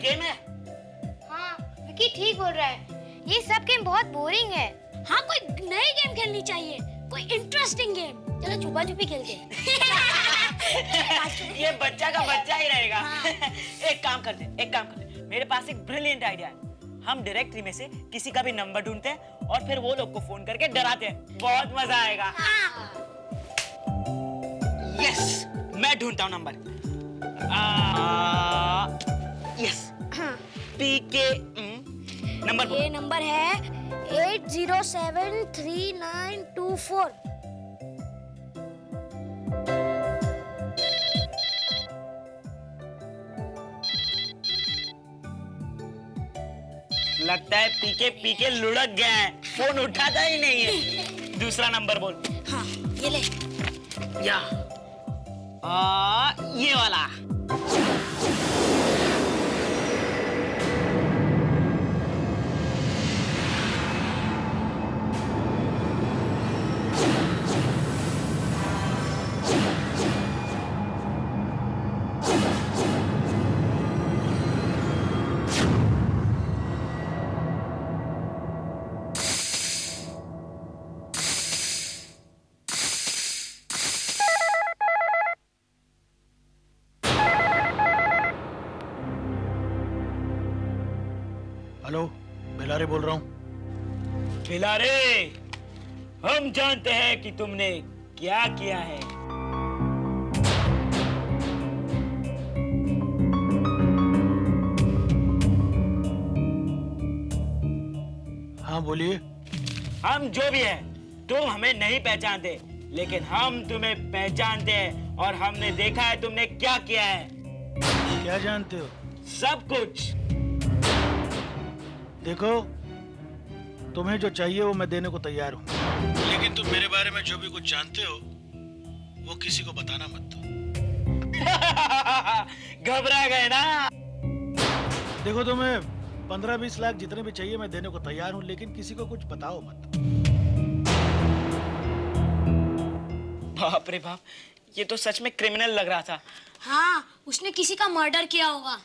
Game है। हाँ, विकी ठीक बोल रहा है, ये सब गेम बहुत बोरिंग है। हाँ, कोई नई गेम खेलनी चाहिए, कोई इंटरेस्टिंग गेम। चलो छुपा छुपी खेलते हैं। ये बच्चा का बच्चा ही रहेगा। हाँ। एक काम करते, मेरे पास एक ब्रिलियंट आइडिया है। हम डायरेक्टरी में से किसी का भी नंबर ढूंढते हैं और फिर वो लोग को फोन करके डराते हैं। बहुत मजा आएगा। यस, मैं ढूंढता हूँ नंबर। यस, पीके नंबर बोलो। ये नंबर है 8073924। लगता है पीके लुढ़क गया है, फोन उठाता ही नहीं है। दूसरा नंबर बोल। हाँ, ये ले। या ये वाला। हेलो, भिलारे बोल रहा हूँ। भिलारे, हम जानते हैं कि तुमने क्या किया है। हाँ बोलिए। हम जो भी है, तुम हमें नहीं पहचानते, लेकिन हम तुम्हें पहचानते हैं और हमने देखा है तुमने क्या किया है। क्या जानते हो? सब कुछ। देखो, तुम्हें जो चाहिए वो मैं देने को तैयार हूँ, लेकिन तुम मेरे बारे में जो भी कुछ जानते हो वो किसी को बताना मत। घबरा गए ना? देखो, तुम्हें 15-20 लाख जितने भी चाहिए मैं देने को तैयार हूँ, लेकिन किसी को कुछ बताओ मत। बाप रे बाप, ये तो सच में क्रिमिनल लग रहा था। हाँ, उसने किसी का मर्डर किया होगा।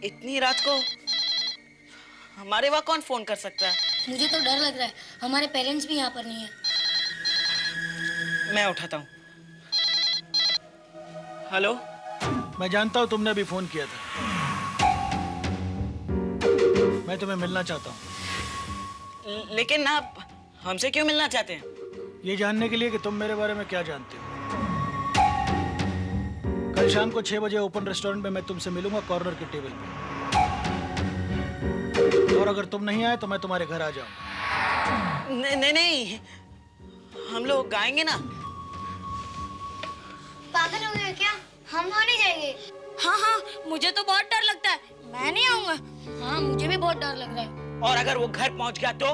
इतनी रात को हमारे वहाँ कौन फोन कर सकता है? मुझे तो डर लग रहा है, हमारे पेरेंट्स भी यहाँ पर नहीं है। मैं उठाता हूँ। हेलो। मैं जानता हूँ तुमने अभी फोन किया था। मैं तुम्हें मिलना चाहता हूँ। लेकिन आप हमसे क्यों मिलना चाहते हैं? ये जानने के लिए कि तुम मेरे बारे में क्या जानते हो। कल शाम को 6 बजे ओपन रेस्टोरेंट में मैं तुमसे मिलूंगा, कॉर्नर के टेबल पे। और अगर तुम नहीं आए तो मैं तुम्हारे घर आ जाऊंगा। नहीं, हम लोग गाएंगे ना। पागल हो गए क्या? हम वहाँ नहीं जाएंगे। हाँ, मुझे तो बहुत डर लगता है, मैं नहीं आऊंगा। हाँ, मुझे भी बहुत डर लग रहा है। और अगर वो घर पहुंच गया तो?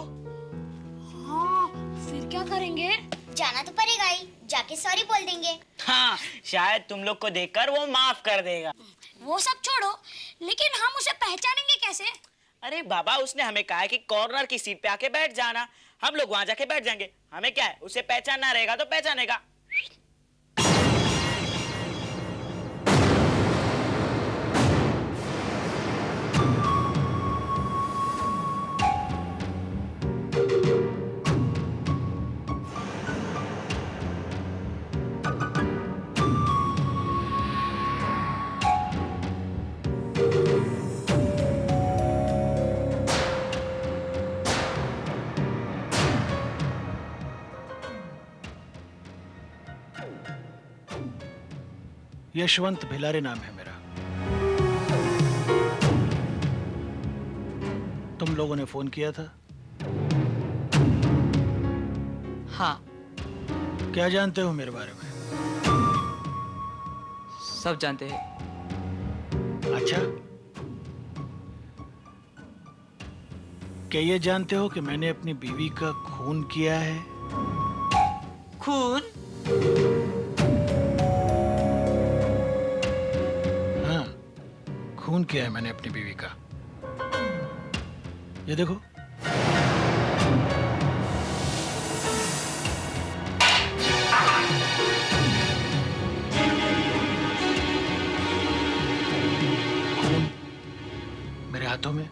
हाँ, फिर क्या करेंगे? जाना तो पड़ेगा ही, जाके सॉरी बोल देंगे। हाँ, शायद तुम लोग को देखकर वो माफ कर देगा। वो सब छोड़ो, लेकिन हम उसे पहचानेंगे कैसे? अरे बाबा, उसने हमें कहा है कि कॉर्नर की सीट पे आके बैठ जाना। हम लोग वहां जाके बैठ जाएंगे। हमें क्या है, उसे पहचानना रहेगा तो पहचानेगा। यशवंत भिलारे नाम है मेरा। तुम लोगों ने फोन किया था? हाँ। क्या जानते हो मेरे बारे में? सब जानते हैं। अच्छा, क्या ये जानते हो कि मैंने अपनी बीवी का खून किया है? खून? हाँ, खून किया है मैंने अपनी बीवी का। ये देखो। हाथों में।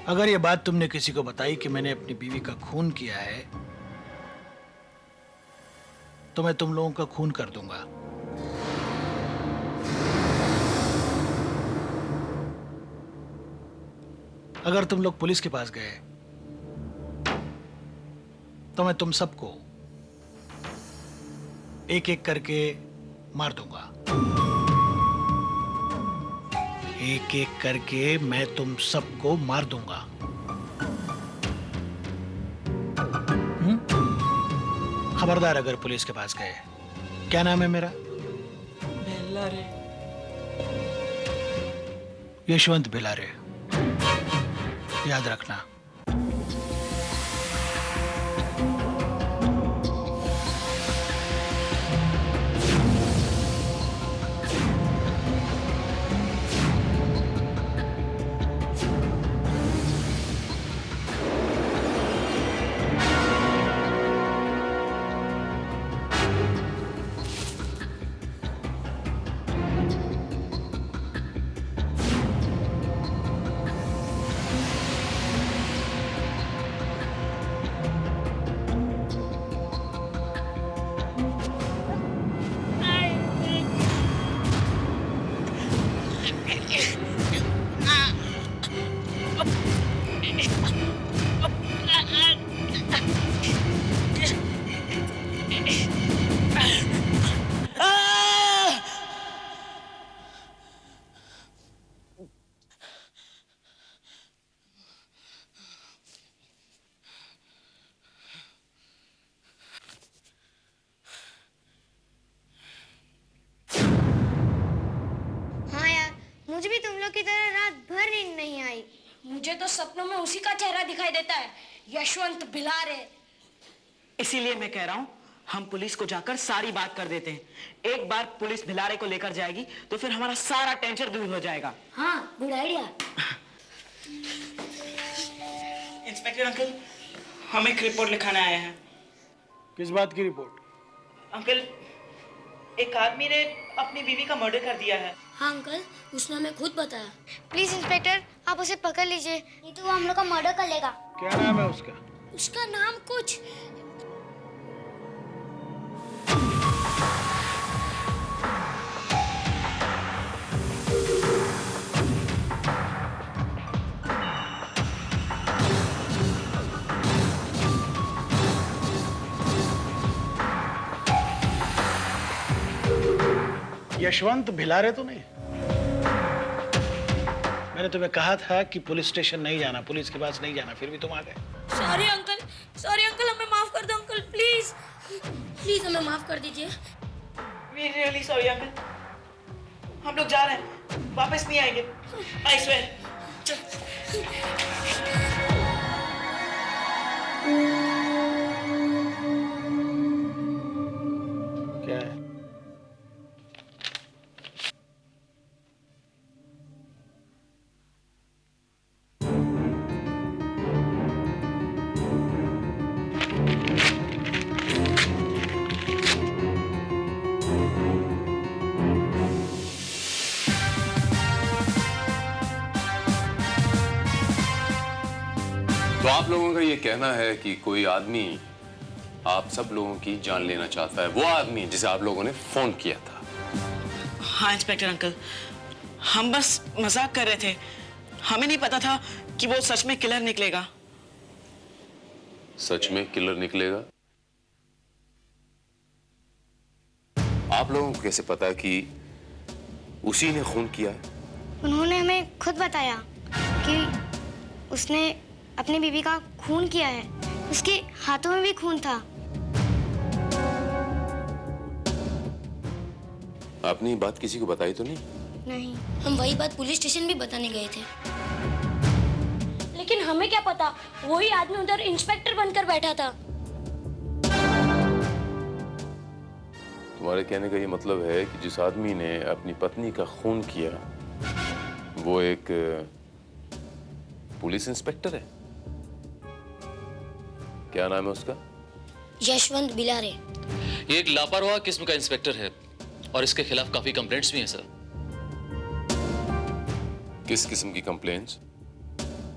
अगर ये बात तुमने किसी को बताई कि मैंने अपनी बीवी का खून किया है, तो मैं तुम लोगों का खून कर दूंगा। अगर तुम लोग पुलिस के पास गए तो मैं तुम सबको एक एक करके मार दूंगा। एक एक करके मैं तुम सबको मार दूंगा। खबरदार अगर पुलिस के पास गए। क्या नाम है मेरा? भिलारे। यशवंत भिलारे, याद रखना। हाँ यार, मुझे भी तुम लोग की तरह रात भर नींद नहीं आई। मुझे तो सपनों में उसी का चेहरा दिखाई देता है, यशवंत भिलारे। इसीलिए मैं कह रहा हूँ हम पुलिस को जाकर सारी बात कर देते हैं। एक बार पुलिस भिलारे को लेकर जाएगी तो फिर हमारा सारा टेंशन दूर हो जाएगा। हाँ, गुड आइडिया। इंस्पेक्टर अंकल, हम एक रिपोर्ट लिखाने आए हैं। किस बात की रिपोर्ट? अंकल, एक आदमी ने अपनी बीवी का मर्डर कर दिया है। हाँ अंकल, उसने हमें खुद बताया। प्लीज इंस्पेक्टर, आप उसे पकड़ लीजिए, नहीं तो वो हम लोग का मर्डर कर लेगा। क्या नाम है उसका? उसका नाम कुछ यशवंत भिलारे तो नहीं? मैंने तुम्हें कहा था कि पुलिस स्टेशन नहीं जाना, पुलिस के पास नहीं जाना, फिर भी तुम आ गए। सॉरी अंकल, हमें माफ कर दो अंकल, प्लीज प्लीज हमें माफ कर दीजिए। We really sorry uncle. हम लोग जा रहे हैं, वापस नहीं आएंगे। I swear। क्या है? तो आप लोगों का ये कहना है कि कोई आदमी आप सब लोगों की जान लेना चाहता है, वो आदमी जिसे आप लोगों ने फोन किया था। हाँ इंस्पेक्टर अंकल, हम बस मजाक कर रहे थे। हमें नहीं पता था कि वो सच में किलर निकलेगा। सच में किलर निकलेगा? आप लोगों को कैसे पता कि उसी ने खून किया है? उन्होंने हमें खुद बताया कि उसने अपनी बीवी का खून किया है। उसके हाथों में भी खून था। आपने ये बात किसी को बताई तो नहीं? नहीं। हम वही बात पुलिस स्टेशन भी बताने गए थे, लेकिन हमें क्या पता वही आदमी उधर इंस्पेक्टर बनकर बैठा था। तुम्हारे कहने का ये मतलब है कि जिस आदमी ने अपनी पत्नी का खून किया वो एक पुलिस इंस्पेक्टर है? क्या नाम है उसका? यशवंत भिलारे। ये एक लापरवाह किस्म का इंस्पेक्टर है और इसके खिलाफ काफी कंप्लेंट्स भी हैं सर। किस किस्म की कंप्लेंट्स?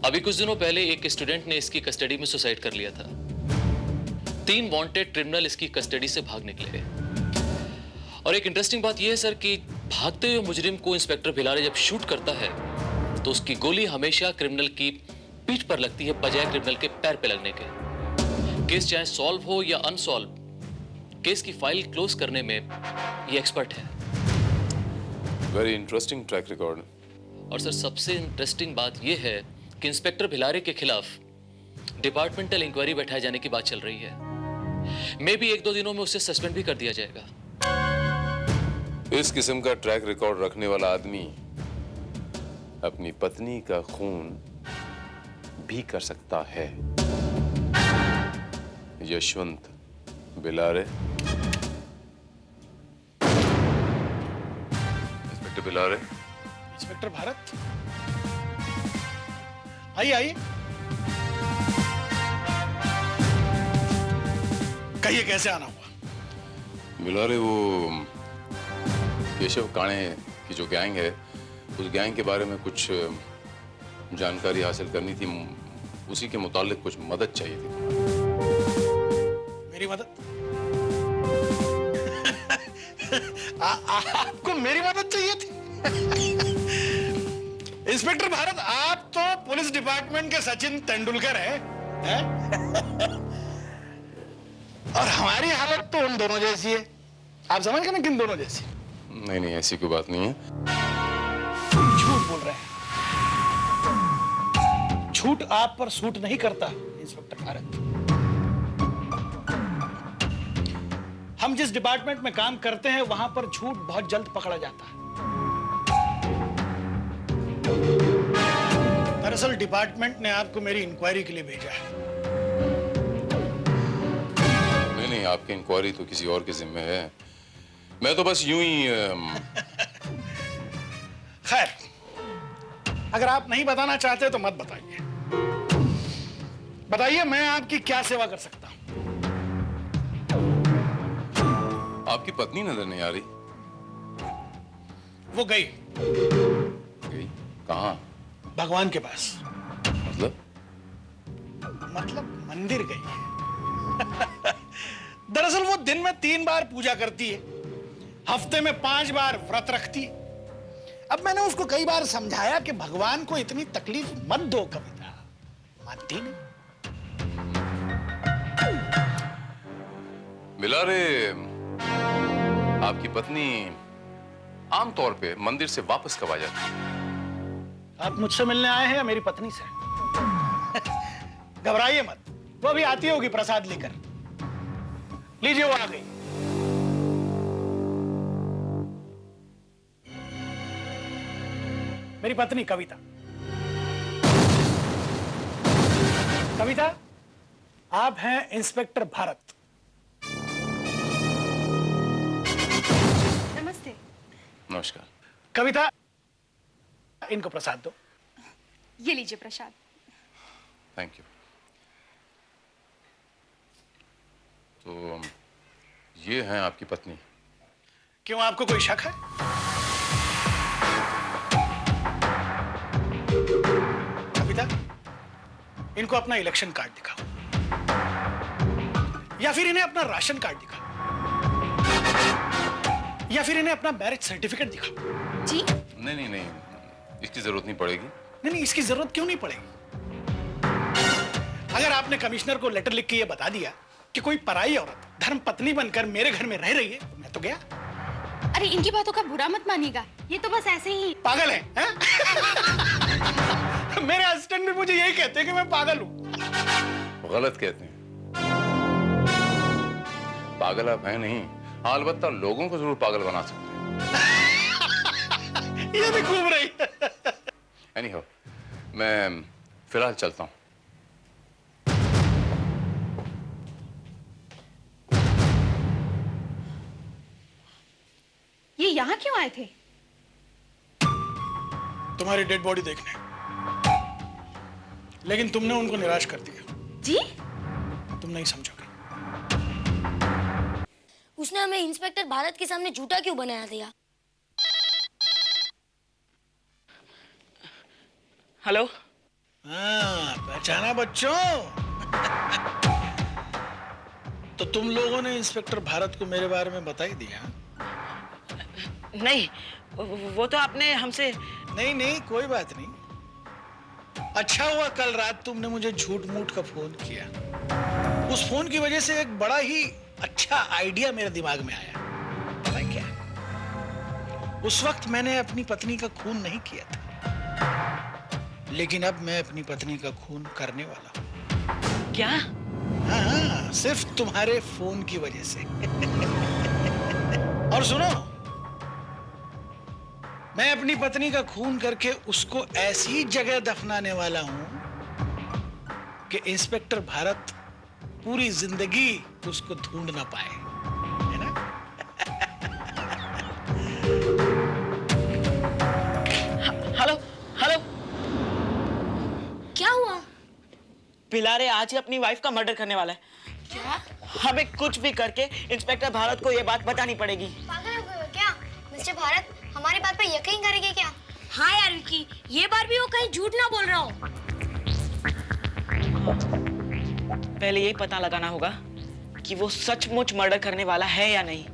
अभी कुछ दिनों पहले एक स्टूडेंट ने इसकी कस्टडी में सुसाइड कर लिया था। 3 वांटेड क्रिमिनल इसकी कस्टडी से भाग निकले। और एक इंटरेस्टिंग बात यह है सर कि भागते हुए मुजरिम को इंस्पेक्टर भिलारे जब शूट करता है तो उसकी गोली हमेशा क्रिमिनल की पीठ पर लगती है, बजाय क्रिमिनल के पैर पे लगने के। केस चाहे सॉल्व हो या अनसॉल्व, केस की फाइल क्लोज करने में ये एक्सपर्ट है। Very interesting track record. और सर सबसे इंटरेस्टिंग बात यह है कि इंस्पेक्टर भिलारे के खिलाफ डिपार्टमेंटल इंक्वायरी बैठाए जाने की बात चल रही है। मे भी 1-2 दिनों में उसे सस्पेंड भी कर दिया जाएगा। इस किस्म का ट्रैक रिकॉर्ड रखने वाला आदमी अपनी पत्नी का खून भी कर सकता है। यशवंत भिलारे। इंस्पेक्टर भिलारे। इंस्पेक्टर भारत, आइए आइए, कहिए कैसे आना हुआ? भिलारे, वो केशव काणे की जो गैंग है, उस गैंग के बारे में कुछ जानकारी हासिल करनी थी। उसी के मुतालिक कुछ मदद चाहिए थी। मेरी मदद? आपको मेरी मदद चाहिए थी? इंस्पेक्टर भारत, आप तो पुलिस डिपार्टमेंट के सचिन तेंदुलकर हैं? और हमारी हालत तो उन दोनों जैसी है। आप समझ गए ना, किन दोनों जैसी? नहीं नहीं, ऐसी कोई बात नहीं है। झूठ बोल रहे हैं। झूठ आप पर सूट नहीं करता इंस्पेक्टर भारत। हम जिस डिपार्टमेंट में काम करते हैं वहां पर झूठ बहुत जल्द पकड़ा जाता है। दरअसल डिपार्टमेंट ने आपको मेरी इंक्वायरी के लिए भेजा है। नहीं नहीं, आपकी इंक्वायरी तो किसी और के जिम्मे है। मैं तो बस यूं ही खैर, अगर आप नहीं बताना चाहते तो मत बताइए। बताइए, मैं आपकी क्या सेवा कर सकता हूं? आपकी पत्नी नजर नहीं आ रही। वो गई। गई? कहाँ? भगवान के पास। मतलब मंदिर गई। दरअसल वो दिन में 3 बार पूजा करती है, हफ्ते में 5 बार व्रत रखती है। अब मैंने उसको कई बार समझाया कि भगवान को इतनी तकलीफ मत दो कविता, मानती नहीं। भिलारे, आपकी पत्नी आमतौर पे मंदिर से वापस कब आ जाती है? आप मुझसे मिलने आए हैं या मेरी पत्नी से? घबराइए मत, वो भी आती होगी प्रसाद लेकर। लीजिए, वो आ गई। मेरी पत्नी कविता। कविता, आप हैं इंस्पेक्टर भारत। नमस्ते। नमस्कार। कविता, इनको प्रसाद दो। ये लीजिए प्रसाद। Thank you. तो ये हैं आपकी पत्नी। क्यों, आपको कोई शक है? कविता, इनको अपना इलेक्शन कार्ड दिखाओ, या फिर इन्हें अपना राशन कार्ड दिखाओ, या फिर इन्हें अपना मैरिज सर्टिफिकेट दिखाओ। जी? नहीं नहीं नहीं, इसकी जरूरत नहीं पड़ेगी। नहीं नहीं, इसकी जरूरत क्यों नहीं पड़ेगी? अगर आपने कमिश्नर को लेटर लिख के ये बता दिया कि कोई पराई औरत धर्म पत्नी बनकर मेरे घर में रह रही है, तो मैं तो गया। अरे इनकी बातों का बुरा मत मानिएगा, ये तो बस ऐसे ही पागल है, हैं? मेरे असिस्टेंट भी मुझे यही कहते हैं कि मैं पागल हूं। गलत कहते हैं। पागल आप हैं नहीं। हाँ, अलबत्ता लोगों को जरूर पागल बना सकते हैं। ये भी घूम रही है। एनीहाउ, मैं फिलहाल चलता हूं। ये यहाँ क्यों आए थे? तुम्हारी डेड बॉडी देखने, लेकिन तुमने उनको निराश कर दिया। जी? तुम नहीं समझोगे। उसने हमें इंस्पेक्टर भारत के सामने झूठा क्यों बनाया दिया? हेलो। हाँ, पहचाना बच्चों? तो तुम लोगों ने इंस्पेक्टर भारत को मेरे बारे में बता ही दिया? नहीं, वो तो आपने हमसे। नहीं नहीं, कोई बात नहीं। अच्छा हुआ कल रात तुमने मुझे झूठ मूठ का फोन किया। उस फोन की वजह से एक बड़ा ही अच्छा आइडिया मेरे दिमाग में आया। पता है क्या? उस वक्त मैंने अपनी पत्नी का खून नहीं किया था, लेकिन अब मैं अपनी पत्नी का खून करने वाला हूं। क्या? हाँ, सिर्फ तुम्हारे फोन की वजह से। और सुनो, मैं अपनी पत्नी का खून करके उसको ऐसी जगह दफनाने वाला हूं कि इंस्पेक्टर भारत पूरी जिंदगी उसको ढूंढ ना पाए, है ना? Hello hello. क्या हुआ? पिलारे आज ही अपनी वाइफ का मर्डर करने वाला है। क्या? हमें कुछ भी करके इंस्पेक्टर भारत को ये बात बतानी पड़ेगी। पागल हो गए हो क्या? मिस्टर भारत हमारी बात पर यकीन करेंगे क्या? हाँ यार विकी, ये बार भी वो कहीं झूठ ना बोल रहा हो। पहले यही पता लगाना होगा कि वो सचमुच मर्डर करने वाला है या नहीं।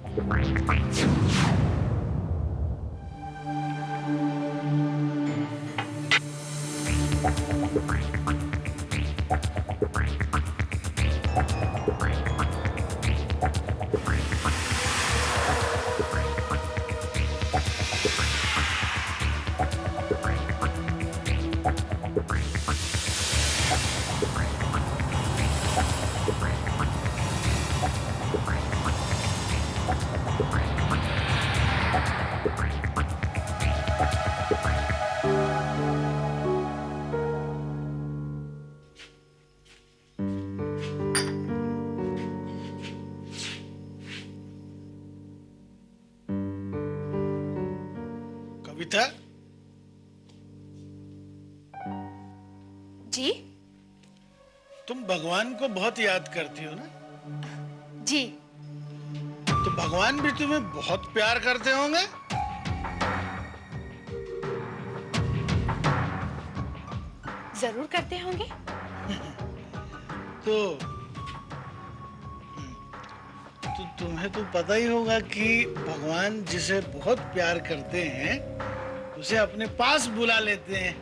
कविता, जी तुम भगवान को बहुत याद करती हो ना? जी। तो भगवान भी तुम्हें बहुत प्यार करते होंगे? जरूर करते होंगे। तो तुम्हें तो पता ही होगा कि भगवान जिसे बहुत प्यार करते हैं उसे अपने पास बुला लेते हैं।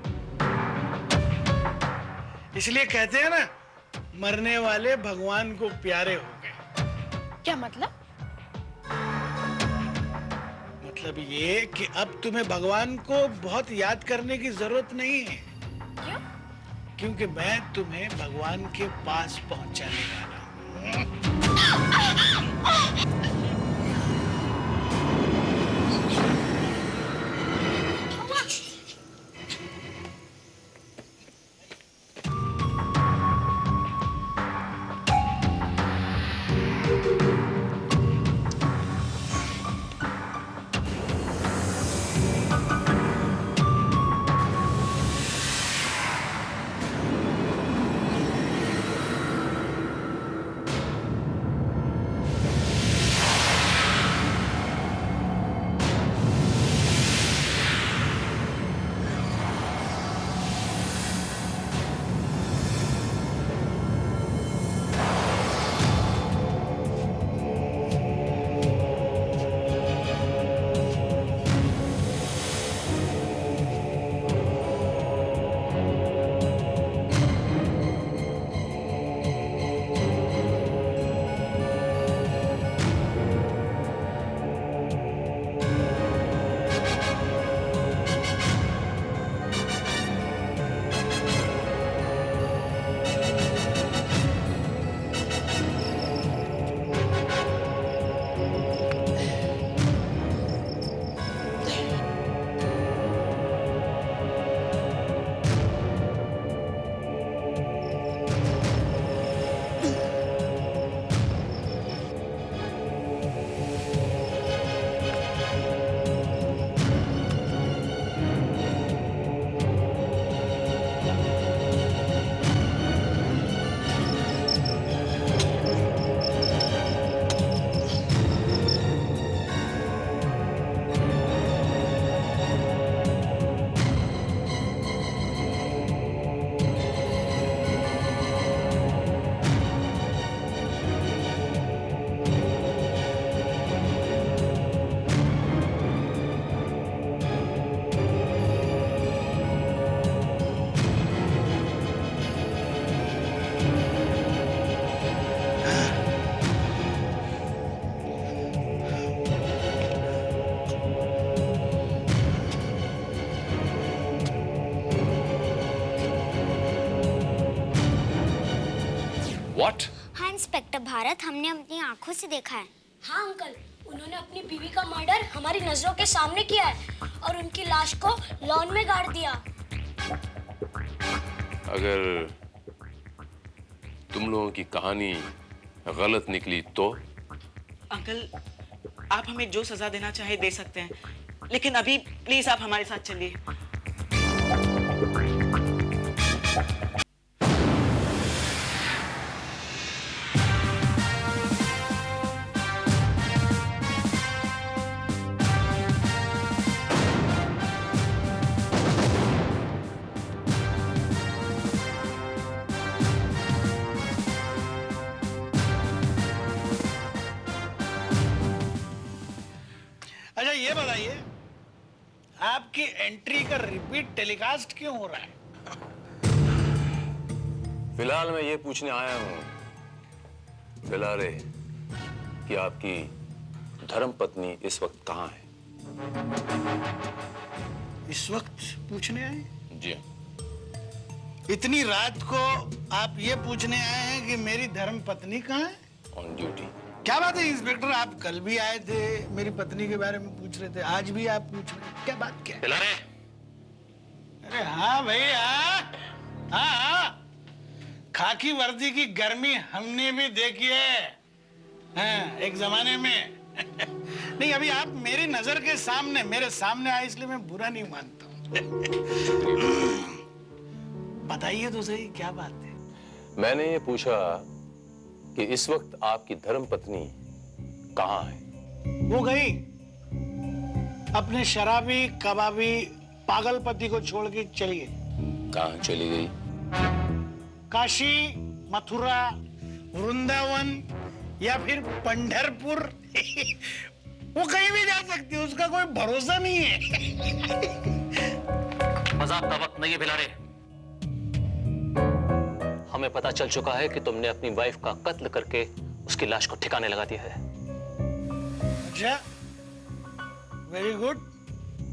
इसलिए कहते हैं ना, मरने वाले भगवान को प्यारे हो गए। क्या मतलब? मतलब ये कि अब तुम्हें भगवान को बहुत याद करने की जरूरत नहीं है। क्यों? क्योंकि मैं तुम्हें भगवान के पास पहुंचाने वाला हूं। What? हाँ इंस्पेक्टर भारत, हमने अपनी आंखों से देखा है। हाँ अंकल, उन्होंने अपनी बीवी का मर्डर हमारी नजरों के सामने किया है और उनकी लाश को लॉन में गाड़ दिया। अगर तुम लोगों की कहानी गलत निकली तो? अंकल, आप हमें जो सजा देना चाहे दे सकते हैं, लेकिन अभी प्लीज आप हमारे साथ चलिए। अच्छा ये बताइए, आपकी एंट्री का रिपीट टेलीकास्ट क्यों हो रहा है? फिलहाल मैं ये पूछने आया हूं फिलहाल कि आपकी धर्मपत्नी इस वक्त कहाँ है? इस वक्त पूछने आए? जी हाँ। इतनी रात को आप ये पूछने आए हैं कि मेरी धर्मपत्नी कहाँ है? On duty. क्या बात है इंस्पेक्टर, आप कल भी आए थे, मेरी पत्नी के बारे में पूछ रहे थे, आज भी आप पूछ रहे हैं, क्या बात क्या है? अरे हाँ भाई, हाँ हाँ हाँ, खाकी वर्दी की गर्मी हमने भी देखी है, हाँ, एक जमाने में। नहीं, अभी आप मेरी नजर के सामने, मेरे सामने आए, इसलिए मैं बुरा नहीं मानता हूँ। बताइए तो सही, क्या बात है? मैंने ये पूछा कि इस वक्त आपकी धर्मपत्नी कहाँ है? वो गई अपने शराबी कबाबी पागल पति को छोड़ के चली गई। कहाँ चली गई? काशी, मथुरा, वृंदावन या फिर पंढरपुर। वो कहीं भी जा सकती है, उसका कोई भरोसा नहीं है। मजाक का वक्त नहीं है भिलारे। हमें पता चल चुका है कि तुमने अपनी वाइफ का कत्ल करके उसकी लाश को ठिकाने लगा दिया है। अच्छा, वेरी गुड।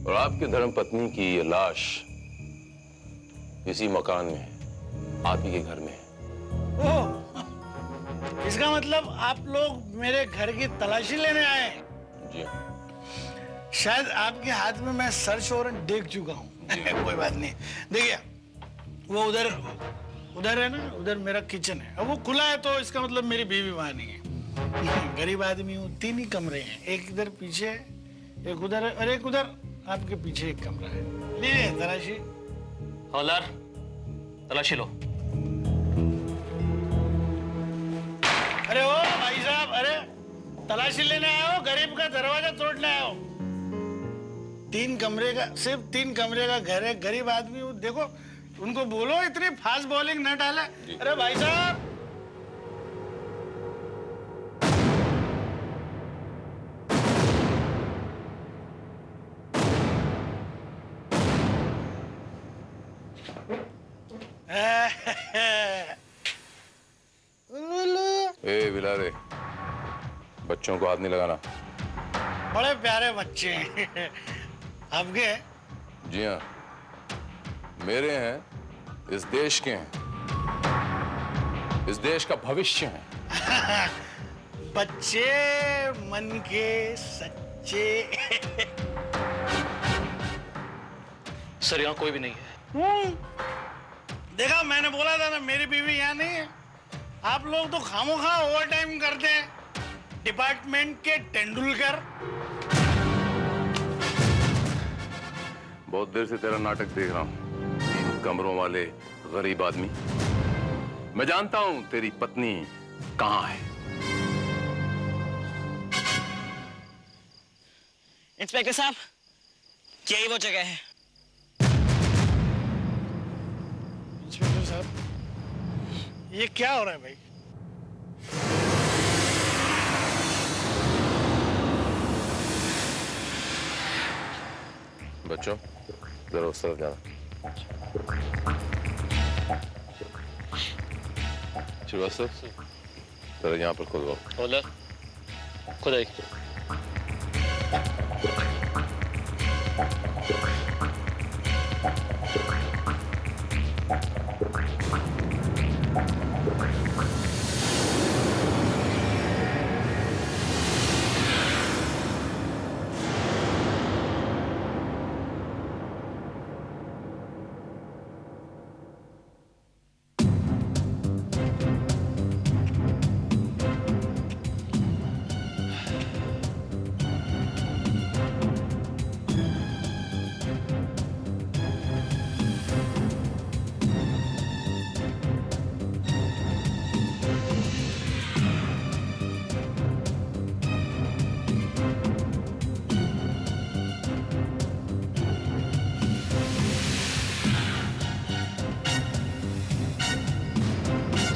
और आपकी धर्मपत्नी की ये लाश इसी मकान में है, आप ही के घर में है। ओह, इसका मतलब आप लोग मेरे घर की तलाशी लेने आए? जी। शायद आपके हाथ में मैं सर्च वारंट देख चुका हूँ। कोई बात नहीं, देखिए वो उधर है ना, उधर मेरा किचन है, अब वो खुला है तो इसका मतलब मेरी बीवी वहां नहीं है। गरीब आदमी हूँ, 3 ही कमरे हैं, एक इधर पीछे, एक उधर है और एक उधर आपके पीछे एक कमरा है। लीजिए तलाशी। हवलदार, तलाशी लो। अरे ओ भाई साहब, अरे तलाशी लेने आए हो, गरीब का दरवाजा तोड़ने आए हो? 3 कमरे का, सिर्फ 3 कमरे का घर है, गरीब आदमी हूँ, देखो उनको बोलो इतनी फास्ट बॉलिंग न डाले। अरे भाई साहब, ए बिलारे, बच्चों को हाथ नहीं लगाना। बड़े प्यारे बच्चे हैं आपके। जी हाँ, मेरे हैं, इस देश के हैं, इस देश का भविष्य हैं। बच्चे मन के सच्चे। सर यहाँ कोई भी नहीं है। देखा, मैंने बोला था ना मेरी बीवी यहाँ नहीं है। आप लोग तो खामोखा ओवर टाइम करते हैं, डिपार्टमेंट के तेंदुलकर। बहुत देर से तेरा नाटक देख रहा हूँ, 3 कमरों वाले गरीब आदमी। मैं जानता हूँ तेरी पत्नी कहाँ है। इंस्पेक्टर साहब, यही वो जगह है। इंस्पेक्टर साहब, ये क्या हो रहा है भाई? बच्चों, जरा उस तरफ जाना। श्रीवास्तव, जरा यहाँ पर खुदवाओ। हवलदार, खुदाई।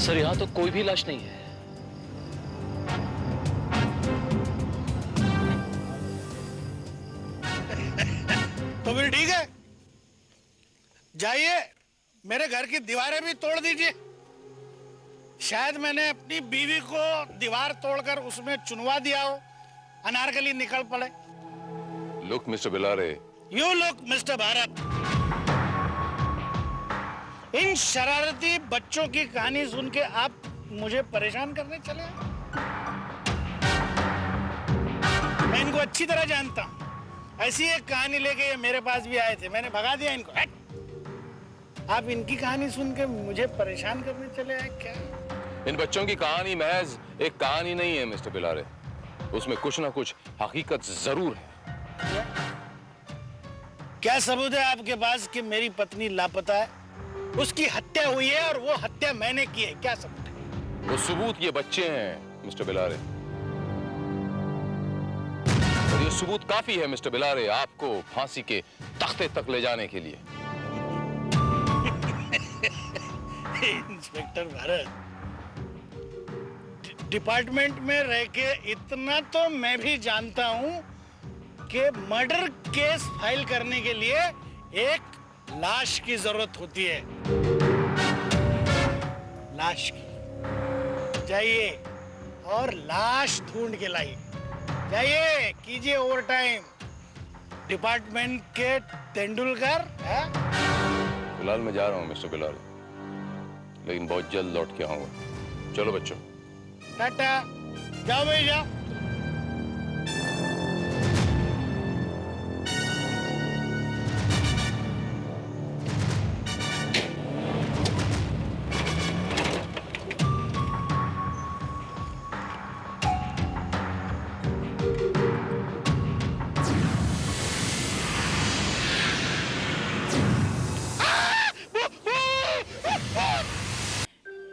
सर यहाँ तो कोई भी लाश नहीं है। तो फिर ठीक है, जाइए मेरे घर की दीवारें भी तोड़ दीजिए। शायद मैंने अपनी बीवी को दीवार तोड़कर उसमें चुनवा दिया हो, अनारकली निकल पड़े। Look mister Bilare, you look mister Bharat. इन शरारती बच्चों की कहानी सुन के आप मुझे परेशान करने चले आए। मैं इनको अच्छी तरह जानता हूं। ऐसी एक कहानी लेके ये मेरे पास भी आए थे, मैंने भगा दिया इनको। हट। आप इनकी कहानी सुन के मुझे परेशान करने चले आए क्या? इन बच्चों की कहानी महज एक कहानी नहीं है मिस्टर बिलारे, उसमें कुछ ना कुछ हकीकत जरूर है। क्या सबूत है आपके पास कि मेरी पत्नी लापता है, उसकी हत्या हुई है और वो हत्या मैंने की है? क्या सबूत है? वो सबूत ये बच्चे हैं मिस्टर बिलारे, और ये सबूत काफी है मिस्टर बिलारे आपको फांसी के तख्ते तक ले जाने के लिए। इंस्पेक्टर भारत, डिपार्टमेंट में रह के इतना तो मैं भी जानता हूं कि मर्डर केस फाइल करने के लिए एक लाश की जरूरत होती है। लाश की। जाइए और लाश ढूंढ के लाइए। जाइए, कीजिए ओवर टाइम। डिपार्टमेंट के तेंदुलकर है? फिलहाल मैं जा रहा हूँ मिस्टर बिलारे, लेकिन बहुत जल्द लौट के आऊंगा। चलो बच्चों, टाटा। जाओ भाई जाओ।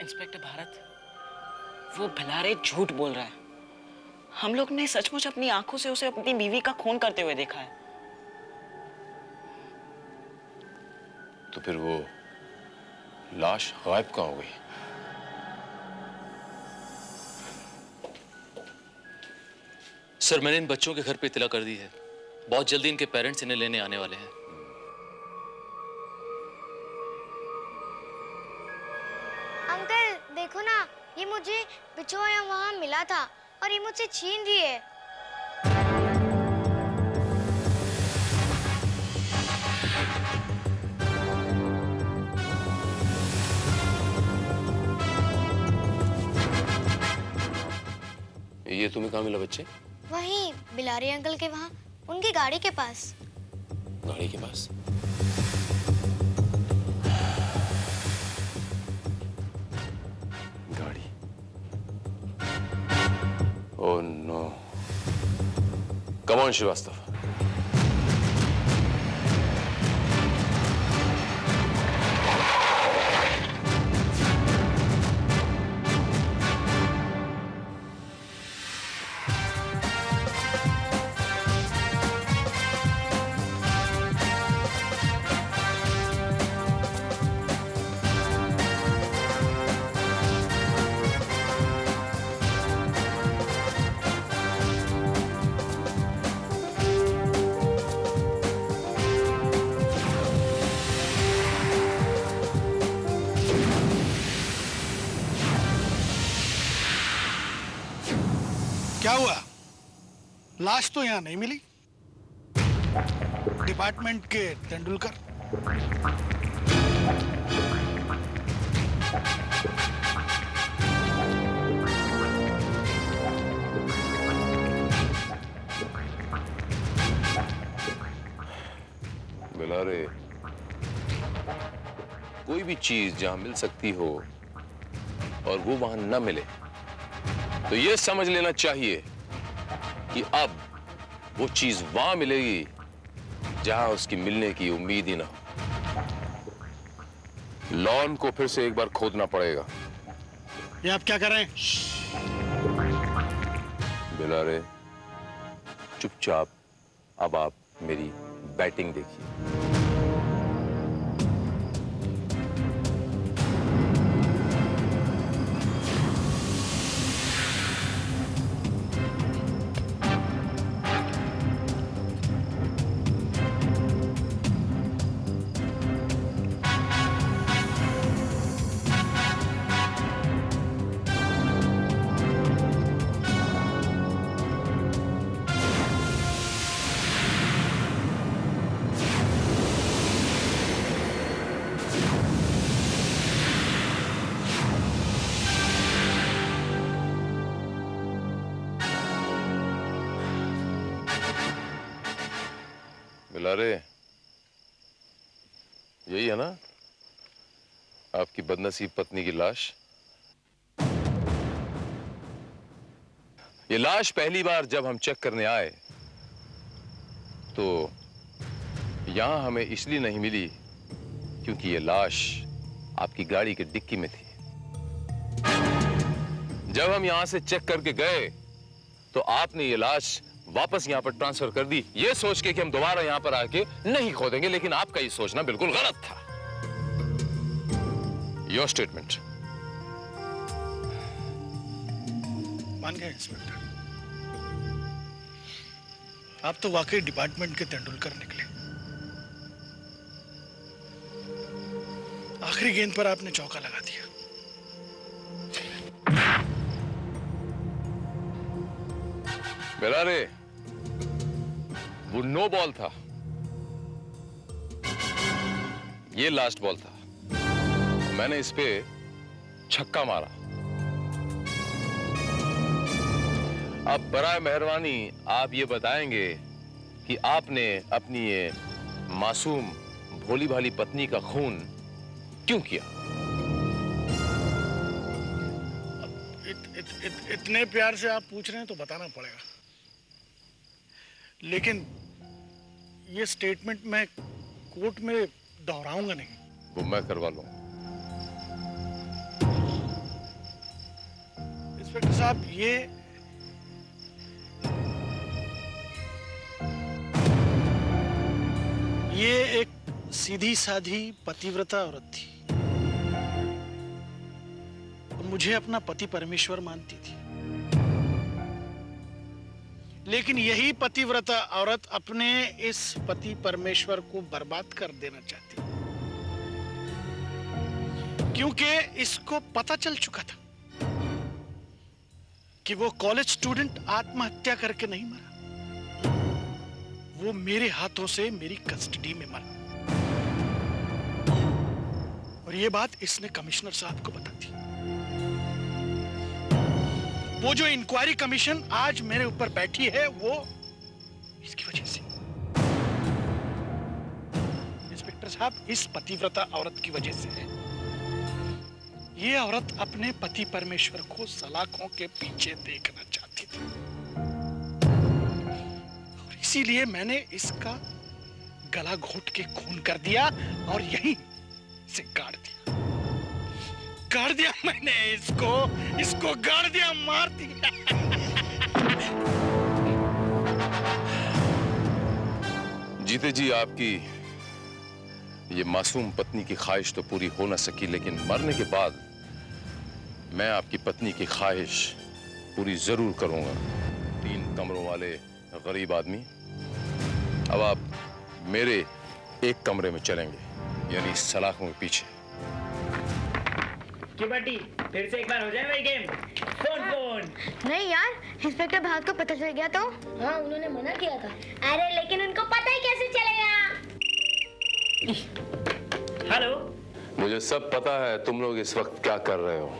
इंस्पेक्टर भारत, वो भिलारे झूठ बोल रहा है। हम लोग ने सचमुच अपनी आंखों से उसे अपनी बीवी का खून करते हुए देखा है। तो फिर वो लाश गायब कहाँ हो गई? सर मैंने इन बच्चों के घर पे इत्तला कर दी है, बहुत जल्दी इनके पेरेंट्स इन्हें लेने आने वाले हैं। अंकल देखो ना, ये मुझे बिचौलिया वहाँ मिला था और ये मुझसे छीन रही है। ये तुम्हें कहाँ मिला बच्चे? वहीं बिलारी अंकल के वहाँ, उनकी गाड़ी के पास। गाड़ी के पास? गाड़ी? Oh no. Come on Srivastava. क्या हुआ? लाश तो यहाँ नहीं मिली। डिपार्टमेंट के तेंदुलकर। बिलारे, कोई भी चीज जहां मिल सकती हो और वो वहां न मिले तो ये समझ लेना चाहिए कि अब वो चीज वहां मिलेगी जहां उसकी मिलने की उम्मीद ही ना हो। लॉन को फिर से एक बार खोदना पड़ेगा। ये आप क्या कर रहे हैं? बिलारे, चुपचाप अब आप मेरी बैटिंग देखिए। बिलारे, यही है ना आपकी बदनसीब पत्नी की लाश? ये लाश पहली बार जब हम चेक करने आए तो यहां हमें इसलिए नहीं मिली क्योंकि ये लाश आपकी गाड़ी के डिक्की में थी। जब हम यहां से चेक करके गए तो आपने ये लाश वापस यहां पर ट्रांसफर कर दी, ये सोच के कि हम दोबारा यहां पर आके नहीं खोदेंगे, लेकिन आपका ये सोचना बिल्कुल गलत था। Your statement. मान गए इंस्पेक्टर, आप तो वाकई डिपार्टमेंट के तेंदुलकर निकले। आखिरी गेंद पर आपने चौका लगा दिया। बिलारे, वो नो बॉल था, ये लास्ट बॉल था। मैंने इस पे छक्का मारा। अब बराए मेहरबानी आप ये बताएंगे कि आपने अपनी ये मासूम भोली भाली पत्नी का खून क्यों किया? इतने प्यार से आप पूछ रहे हैं तो बताना पड़ेगा, लेकिन ये स्टेटमेंट मैं कोर्ट में दोहराऊंगा नहीं। वो मैं करवा लूंगा। इंस्पेक्टर साहब, ये एक सीधी साधी पतिव्रता औरत थी और मुझे अपना पति परमेश्वर मानती थी, लेकिन यही पतिव्रता औरत अपने इस पति परमेश्वर को बर्बाद कर देना चाहती, क्योंकि इसको पता चल चुका था कि वो कॉलेज स्टूडेंट आत्महत्या करके नहीं मरा, वो मेरे हाथों से मेरी कस्टडी में मरा। और ये बात इसने कमिश्नर साहब को बता दी। वो जो इंक्वायरी कमीशन आज मेरे ऊपर बैठी है वो इसकी वजह से। इंस्पेक्टर साहब, इस पतिव्रता औरत की वजह से है। ये औरत अपने पति परमेश्वर को सलाखों के पीछे देखना चाहती थी और इसीलिए मैंने इसका गला घोट के खून कर दिया और यहीं से गाड़ दिया मैंने इसको गाड़ दिया, मार दिया। जीते जी आपकी ये मासूम पत्नी की ख्वाहिश तो पूरी हो ना सकी, लेकिन मरने के बाद मैं आपकी पत्नी की ख्वाहिश पूरी जरूर करूंगा। 3 कमरों वाले गरीब आदमी, अब आप मेरे एक कमरे में चलेंगे, यानी सलाखों के पीछे। क्यों बटी, फिर से एक बार हो जाए वही गेम? फोन। नहीं यार, इंस्पेक्टर भाग को पता चल गया तो? हाँ, उन्होंने मना किया था। अरे लेकिन उनको पता ही कैसे चलेगा? हेलो, मुझे सब पता है तुम लोग इस वक्त क्या कर रहे हो।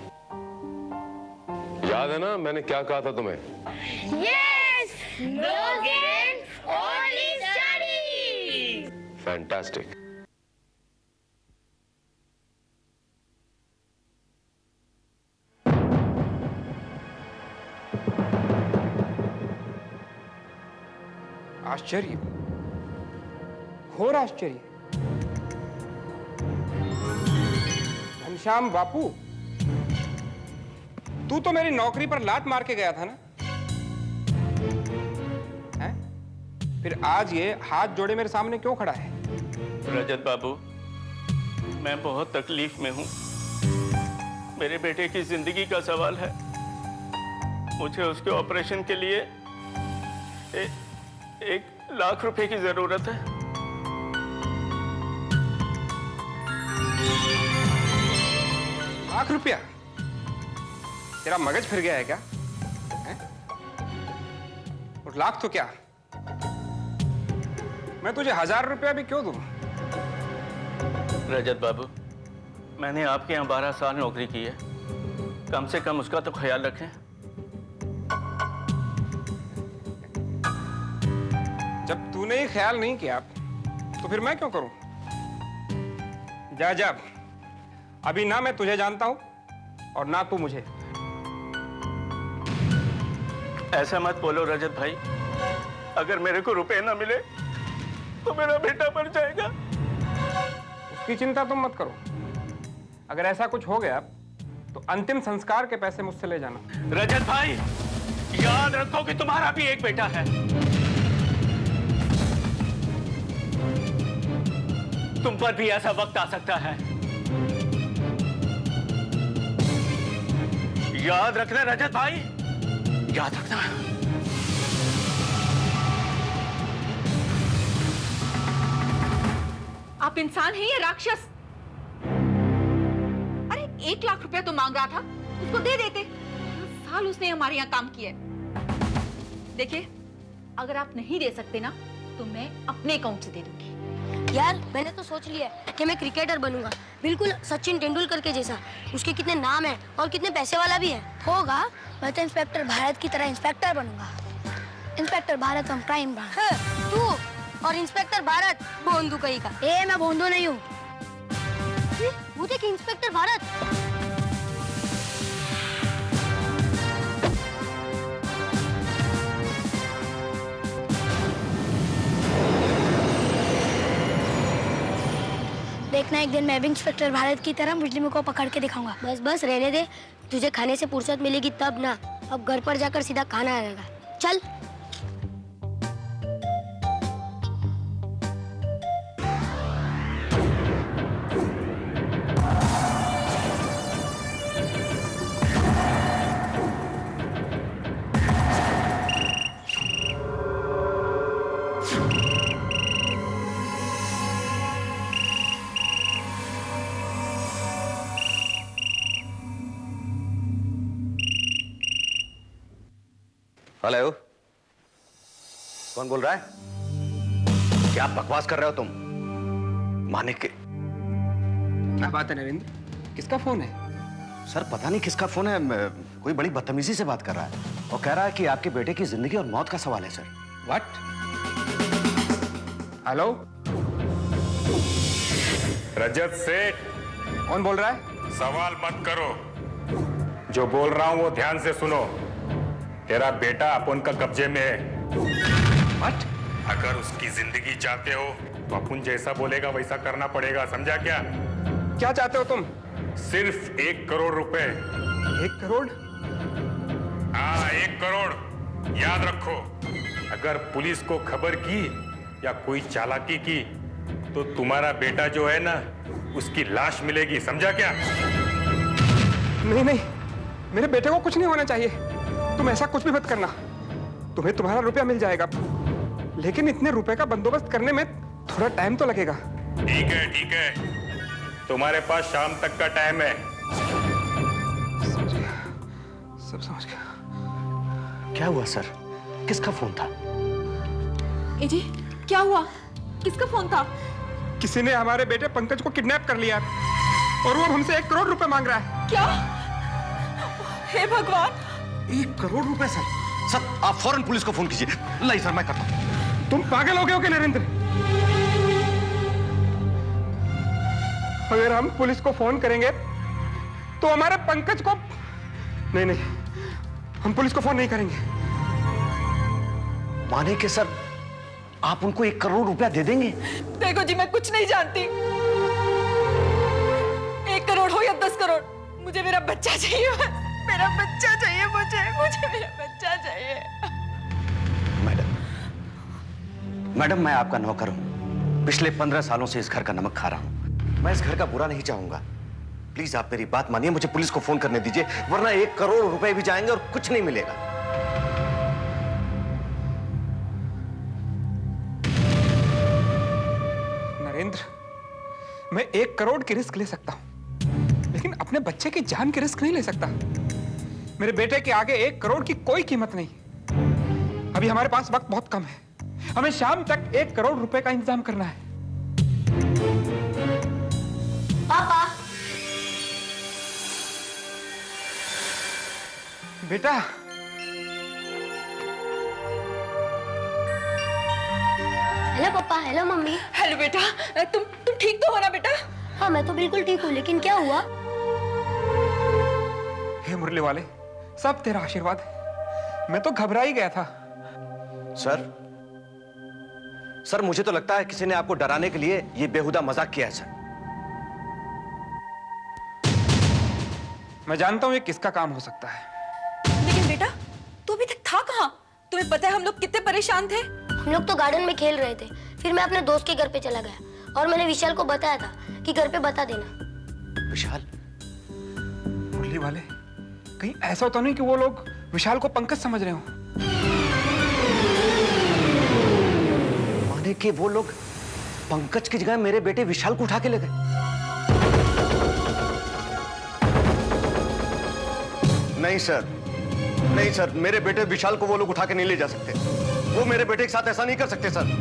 याद है ना मैंने क्या कहा था तुम्हें? Yes! No games, only study! Fantastic. आश्चर्य, घोर आश्चर्य। घनश्याम बापू, तू तो मेरी नौकरी पर लात मार के गया था ना? हैं? फिर आज ये हाथ जोड़े मेरे सामने क्यों खड़ा है? रजत बाबू, मैं बहुत तकलीफ में हूं। मेरे बेटे की जिंदगी का सवाल है। मुझे उसके ऑपरेशन के लिए 1 लाख रुपए की जरूरत है। लाख रुपया? तेरा मगज फिर गया है क्या? और लाख तो क्या, मैं तुझे 1000 रुपया भी क्यों दूं? रजत बाबू, मैंने आपके यहाँ 12 साल नौकरी की है, कम से कम उसका तो ख्याल रखें। जब तूने ही ख्याल नहीं किया तो फिर मैं क्यों करूं? जा जा, अभी ना मैं तुझे जानता हूं और ना तू मुझे। ऐसा मत बोलो रजत भाई, अगर मेरे को रुपए ना मिले तो मेरा बेटा मर जाएगा। उसकी चिंता तुम मत करो, अगर ऐसा कुछ हो गया तो अंतिम संस्कार के पैसे मुझसे ले जाना। रजत भाई, याद रखो कि तुम्हारा भी एक बेटा है। तुम पर भी ऐसा वक्त आ सकता है, याद रखना रजत भाई, याद रखना। आप इंसान हैं या राक्षस? अरे 1 लाख रुपया तो मांग रहा था, उसको दे देते। 10 साल उसने हमारे यहाँ काम किया है। देखिए, अगर आप नहीं दे सकते ना तो मैं अपने अकाउंट से दे दूंगी। यार मैंने तो सोच लिया है कि मैं क्रिकेटर बनूंगा, बिल्कुल सचिन तेंदुलकर के जैसा। उसके कितने नाम हैं और कितने पैसे वाला भी है। होगा, मैं तो इंस्पेक्टर भारत की तरह इंस्पेक्टर बनूंगा। Inspector Bharat from crime branch. तू और इंस्पेक्टर भारत भोंदू कहीं का। मैं भोंदू नहीं हूँ। वो देख इंस्पेक्टर भारत। देखना, एक दिन मैं भी इंस्पेक्टर भारत की तरह मुजरिमों को पकड़ के दिखाऊंगा। बस बस रहने दे, तुझे खाने से फुर्सत मिलेगी तब ना। अब घर पर जाकर सीधा खाना आएगा। चल। हेलो, कौन बोल रहा है? क्या बकवास कर रहे हो तुम? माने के क्या बात है नरेंद्र, किसका फोन है? सर पता नहीं किसका फोन है, कोई बड़ी बदतमीजी से बात कर रहा है और कह रहा है कि आपके बेटे की जिंदगी और मौत का सवाल है सर। व्हाट? हेलो, रजत सेठ। कौन बोल रहा है? सवाल मत करो, जो बोल रहा हूं वो ध्यान से सुनो। तेरा बेटा अपन का कब्जे में है। व्हाट? अगर उसकी जिंदगी चाहते हो तो अपन जैसा बोलेगा वैसा करना पड़ेगा, समझा क्या? क्या चाहते हो तुम? सिर्फ 1 करोड़ रुपए। 1 करोड़? हाँ, 1 करोड़। याद रखो, अगर पुलिस को खबर की या कोई चालाकी की तो तुम्हारा बेटा जो है ना, उसकी लाश मिलेगी, समझा क्या? नहीं नहीं, मेरे बेटे को कुछ नहीं होना चाहिए। तुम ऐसा कुछ भी मत करना। तुम्हें तुम्हारा रुपया मिल जाएगा, लेकिन इतने रुपए का बंदोबस्त करने में थोड़ा टाइम तो लगेगा। ठीक है ठीक है, तुम्हारे पास शाम तक का टाइम है। सब समझ गया। क्या हुआ सर? किसका फोन था? जी क्या हुआ? किसका फोन था? किसी ने हमारे बेटे पंकज को किडनैप कर लिया और वो हमसे 1 करोड़ रुपए मांग रहा है। क्या? हे भगवान! 1 करोड़ रुपए सर? सर आप फौरन पुलिस को फोन कीजिए। नहीं सर, मैं करता हूं। तुम पागल हो गए हो क्या नरेंद्र? अगर हम पुलिस को फोन करेंगे तो हमारे पंकज को... नहीं नहीं, हम पुलिस को फोन नहीं करेंगे। माने के सर आप उनको 1 करोड़ रुपया दे देंगे? देखो जी, मैं कुछ नहीं जानती। 1 करोड़ हो या 10 करोड़, मुझे मेरा बच्चा चाहिए। मेरा बच्चा चाहिए, मुझे मेरा बच्चा चाहिए। मैडम मैं आपका नौकर हूं। पिछले 15 सालों से इस घर का नमक खा रहा हूं। मैं इस घर का बुरा नहीं चाहूंगा। प्लीज आप मेरी बात मानिए, मुझे पुलिस को फोन करने दीजिए, वरना 1 करोड़ रुपए भी जाएंगे और कुछ नहीं मिलेगा। नरेंद्र, मैं 1 करोड़ की रिस्क ले सकता हूं, लेकिन अपने बच्चे की जान की रिस्क नहीं ले सकता। मेरे बेटे के आगे 1 करोड़ की कोई कीमत नहीं। अभी हमारे पास वक्त बहुत कम है, हमें शाम तक 1 करोड़ रुपए का इंतजाम करना है। पापा, बेटा। हेलो पापा, हेलो मम्मी। हेलो बेटा, तुम ठीक तो हो ना बेटा? हाँ मैं तो बिल्कुल ठीक हूँ, लेकिन क्या हुआ? हे मुरली वाले, सब तेरा आशीर्वाद है। मैं तो घबरा ही गया था। सर मुझे तो लगता है किसी ने आपको डराने के लिए ये बेहुदा मजाक किया है सर। मैं जानता हूं ये किसका काम हो सकता है। लेकिन बेटा, तू अभी तक था कहाँ? तुम्हें पता है हम लोग कितने परेशान थे? हम लोग तो गार्डन में खेल रहे थे, फिर मैं अपने दोस्त के घर पे चला गया और मैंने विशाल को बताया था कि घर पे बता देना। विशाल? मुरली वाले, कहीं ऐसा तो नहीं कि वो लोग विशाल को पंकज समझ रहे हो? माने कि वो लोग पंकज की जगह मेरे बेटे विशाल को उठा के ले गए? नहीं सर, नहीं सर, मेरे बेटे विशाल को वो लोग उठा के नहीं ले जा सकते। वो मेरे बेटे के साथ ऐसा नहीं कर सकते सर।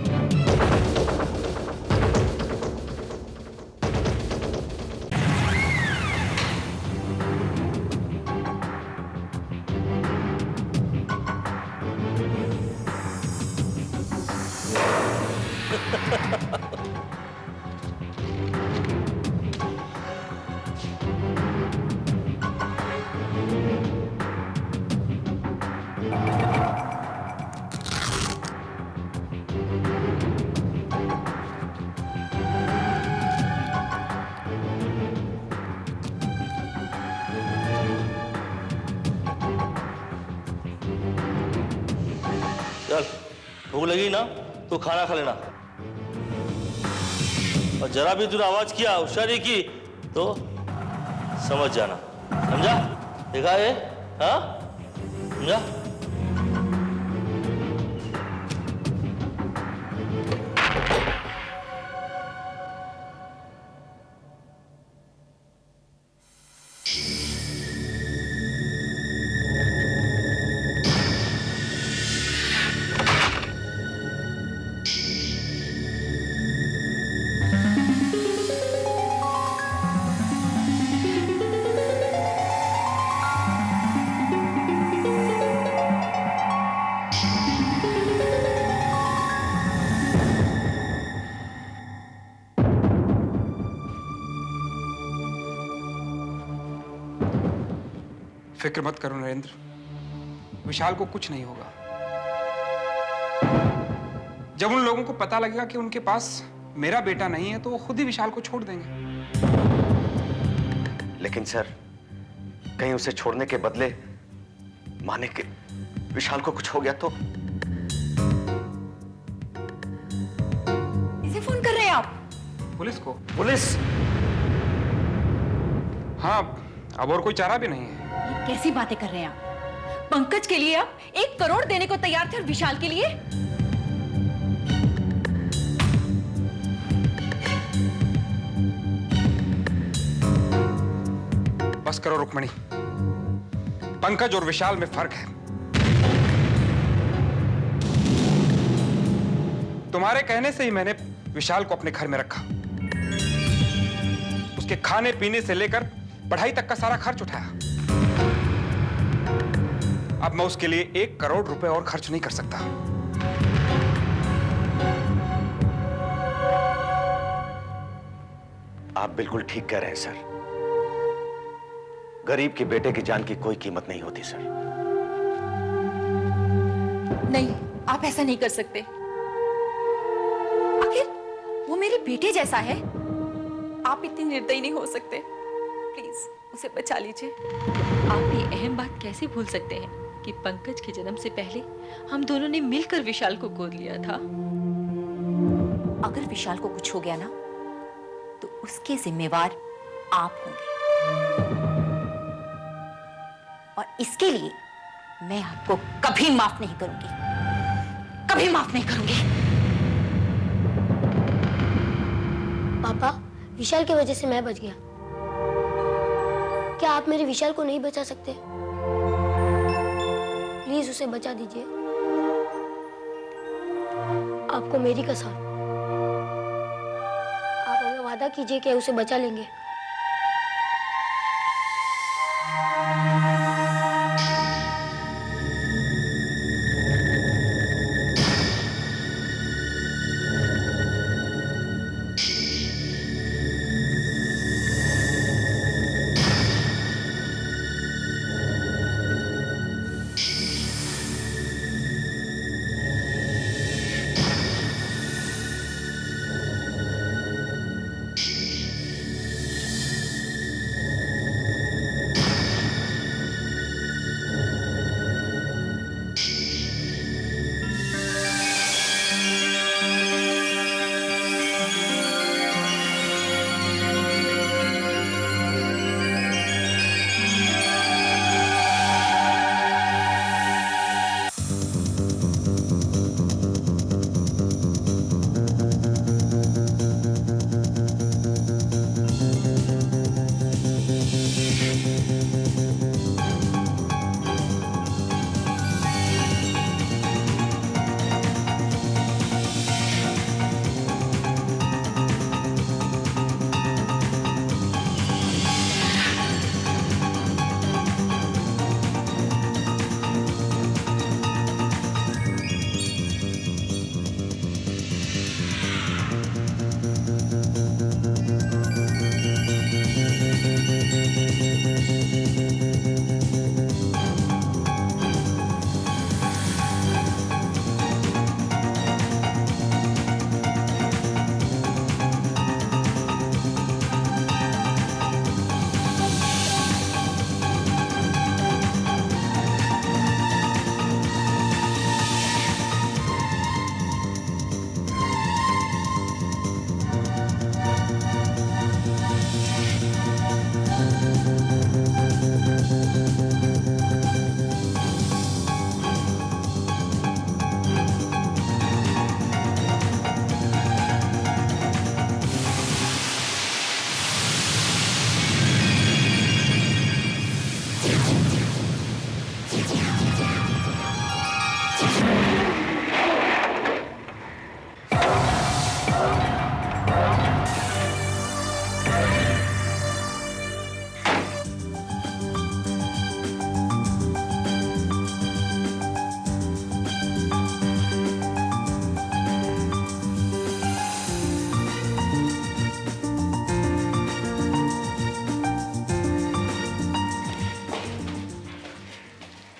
चल, भूख लगी ना तो खाना खा लेना, और जरा भी तूने आवाज किया, होशियारी की तो समझ जाना, समझा? देखा ये? हाँ, समझा? फिक्र मत करो नरेंद्र, विशाल को कुछ नहीं होगा। जब उन लोगों को पता लगेगा कि उनके पास मेरा बेटा नहीं है तो वो खुद ही विशाल को छोड़ देंगे। लेकिन सर, कहीं उसे छोड़ने के बदले माने कि विशाल को कुछ हो गया तो? इसे फोन कर रहे हैं आप? पुलिस को? पुलिस? हाँ, अब और कोई चारा भी नहीं है। ये कैसी बातें कर रहे हैं आप? पंकज के लिए आप 1 करोड़ देने को तैयार थे और विशाल के लिए? बस करो रुक्मणी, पंकज और विशाल में फर्क है। तुम्हारे कहने से ही मैंने विशाल को अपने घर में रखा, उसके खाने पीने से लेकर पढ़ाई तक का सारा खर्च उठाया। अब मैं उसके लिए 1 करोड़ रुपए और खर्च नहीं कर सकता। आप बिल्कुल ठीक कह रहे हैं सर। गरीब के बेटे की जान की कोई कीमत नहीं होती सर। नहीं, आप ऐसा नहीं कर सकते। आखिर वो मेरे बेटे जैसा है, आप इतने निर्दयी नहीं हो सकते। प्लीज उसे बचा लीजिए। आप ये अहम बात कैसे भूल सकते हैं कि पंकज के जन्म से पहले हम दोनों ने मिलकर विशाल को गोद लिया था। अगर विशाल को कुछ हो गया ना तो उसके जिम्मेवार आप होंगे, और इसके लिए मैं आपको कभी माफ नहीं करूंगी, कभी माफ नहीं करूंगी। पापा, विशाल की वजह से मैं बच गया, क्या आप मेरे विशाल को नहीं बचा सकते? प्लीज उसे बचा दीजिए, आपको मेरी कसम। आप हमें वादा कीजिए कि उसे बचा लेंगे।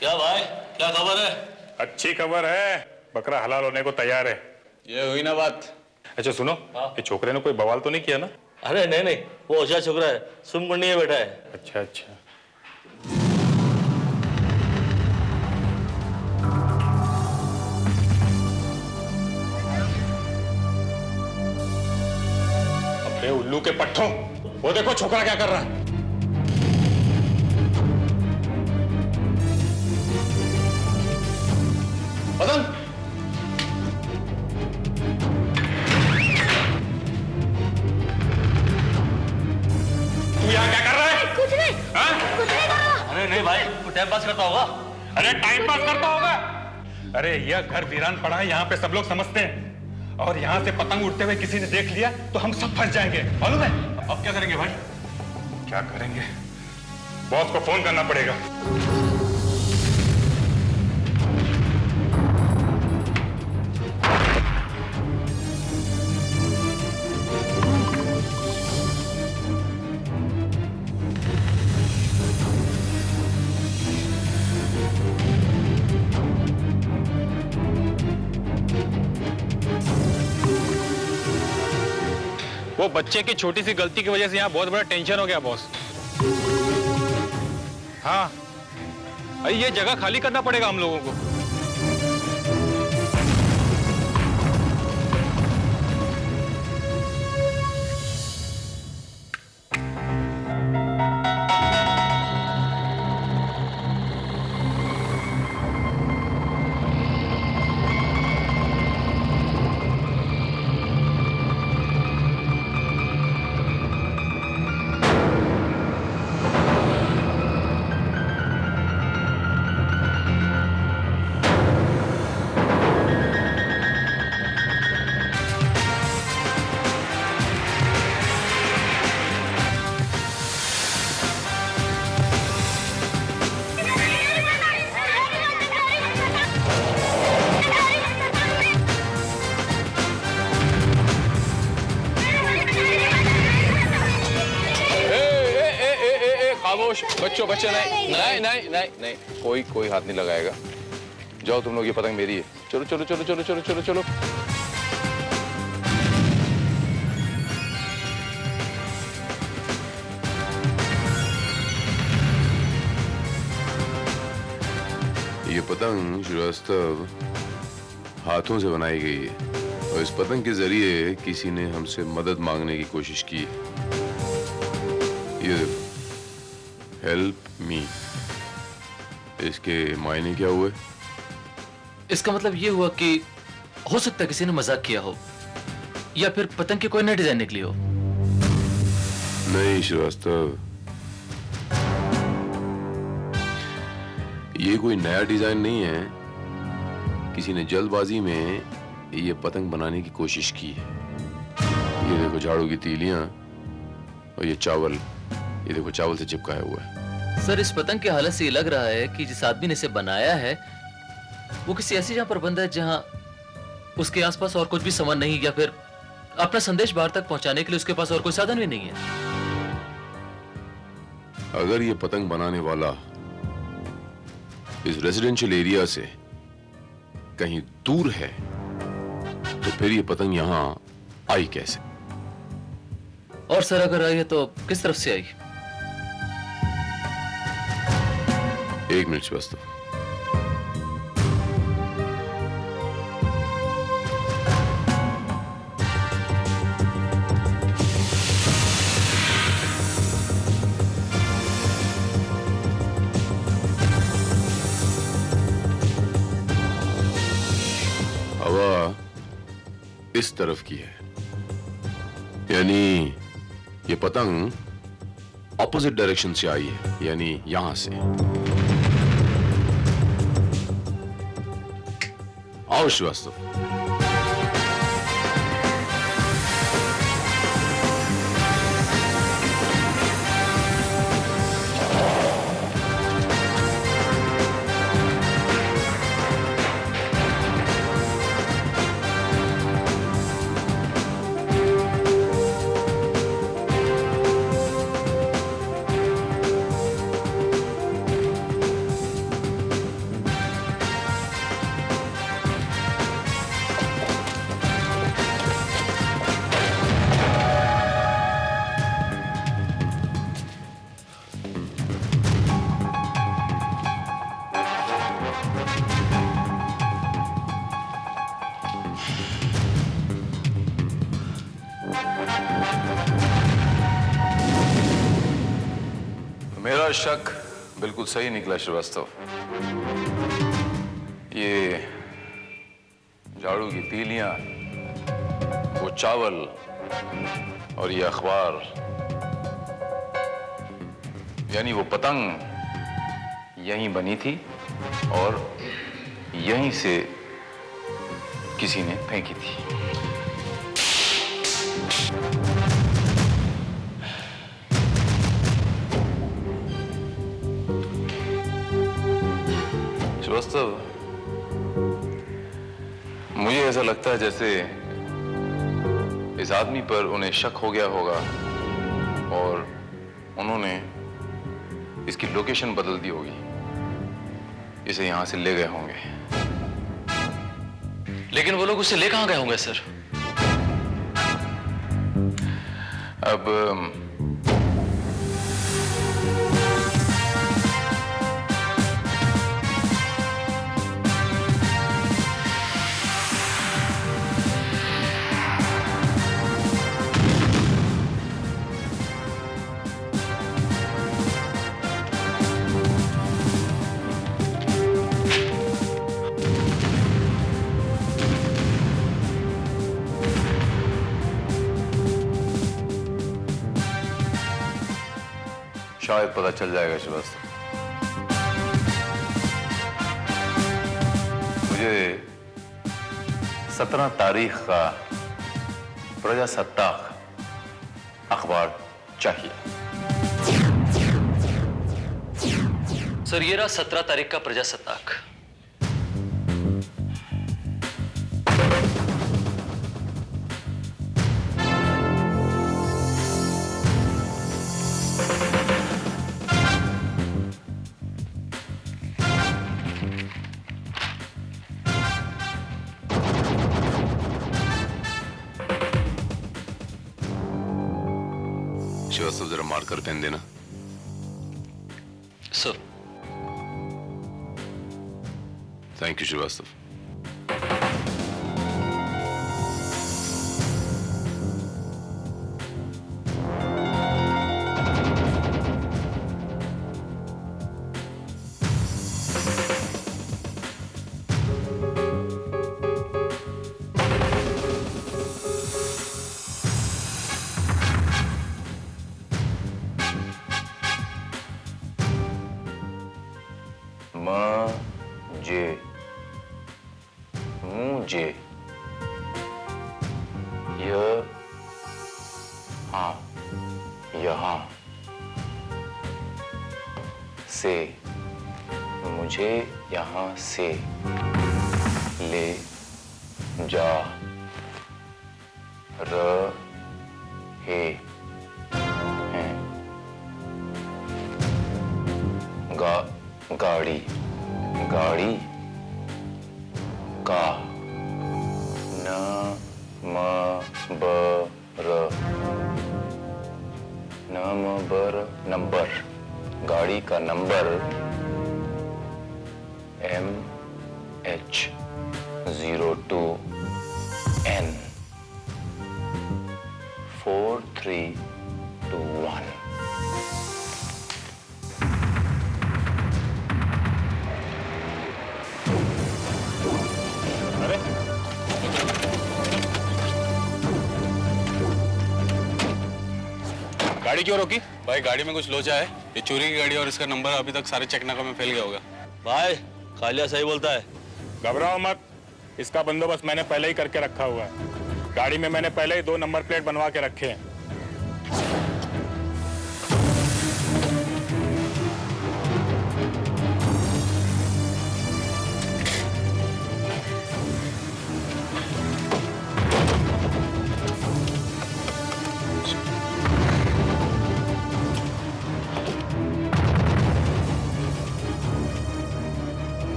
क्या भाई, क्या खबर है? अच्छी खबर है, बकरा हलाल होने को तैयार है। ये हुई ना बात। अच्छा सुनो, ये छोकरे ने कोई बवाल तो नहीं किया ना? अरे नहीं नहीं, वो होशियार छोकरा है, सुन पढ़नी है बैठा है। अच्छा अच्छा। अबे उल्लू के पट्टों, वो देखो छोकरा क्या कर रहा है। पतंग, तू यहाँ क्या कर रहा है? कुछ नहीं, कुछ नहीं कर रहा। अरे नहीं भाई, तू टाइम पास करता होगा। अरे टाइम पास करता होगा? अरे यह घर वीरान पड़ा है, यहाँ पे सब लोग समझते हैं, और यहाँ से पतंग उड़ते हुए किसी ने देख लिया तो हम सब फंस जाएंगे, मालूम है? अब क्या करेंगे भाई? क्या करेंगे? बॉस को फोन करना पड़ेगा। वो बच्चे की छोटी सी गलती की वजह से यहाँ बहुत बड़ा टेंशन हो गया बॉस। हाँ, अरे ये जगह खाली करना पड़ेगा हम लोगों को। बच्चों बच्चे नहीं नहीं नहीं नहीं नहीं, कोई हाथ नहीं लगाएगा। जाओ तुम लोग, ये पतंग मेरी है। चलो चलो चलो चलो चलो चलो चलो। ये पतंग श्रीवास्तव हाथों से बनाई गई है, और इस पतंग के जरिए किसी ने हमसे मदद मांगने की कोशिश की। ये देखो, हेल्प मी, इसके मायने क्या हुए? इसका मतलब ये हुआ कि हो सकता है किसी ने मजाक किया हो, या फिर पतंग की कोई नई डिजाइन निकली हो। नहीं श्रीवास्तव, ये कोई नया डिजाइन नहीं है। किसी ने जल्दबाजी में ये पतंग बनाने की कोशिश की है। ये देखो झाड़ू की तीलियां, और ये चावल, ये देखो चावल से चिपकाया हुआ है। सर, इस पतंग की हालत से ये लग रहा है कि जिस आदमी ने इसे बनाया है वो किसी ऐसी जगह पर बंदा है जहां उसके आसपास और कुछ भी सामान नहीं, या फिर अपना संदेश बाहर तक पहुंचाने के लिए उसके पास और कोई साधन भी नहीं है। अगर ये पतंग बनाने वाला इस रेजिडेंशियल एरिया से कहीं दूर है तो फिर ये पतंग यहां आई कैसे? और सर अगर आई है तो किस तरफ से आई? एक मिनट श्रीवास्तव। हवा इस तरफ की है, यानी ये पतंग ऑपोजिट डायरेक्शन से आई है, यानी यहां से। आओ श्रीवास्तव। मेरा शक बिल्कुल सही निकला श्रीवास्तव। ये झाड़ू की तीलियां, वो चावल और ये अखबार, यानी वो पतंग यहीं बनी थी और यहीं से किसी ने फेंकी थी। श्रीवास्तव, मुझे ऐसा लगता है जैसे इस आदमी पर उन्हें शक हो गया होगा और उन्होंने इसकी लोकेशन बदल दी होगी, इसे यहां से ले गए होंगे। लेकिन वो लोग उसे ले कहां गए होंगे सर? अब शायद पता चल जाएगा श्रीवास्तव। मुझे 17 तारीख का प्रजासत्ताक अखबार चाहिए। सर ये रहा 17 तारीख का प्रजासत्ताक। श्रीवास्तव जरा मार्कर पेन देना। सर। Thank you Srivastava. मुझे यहाँ से मुझे यहाँ से ले जा रहे हैं। गाड़ी गाड़ी का नंबर गाड़ी का नंबर MH02N 4321। गाड़ी क्यों रोकी? भाई गाड़ी में कुछ लोचा है। ये चोरी की गाड़ी और इसका नंबर अभी तक सारे चेकनाकों में फैल गया होगा। भाई कालिया सही बोलता है। घबराओ मत, इसका बंदोबस्त मैंने पहले ही करके रखा हुआ है। गाड़ी में मैंने पहले ही 2 नंबर प्लेट बनवा के रखे हैं।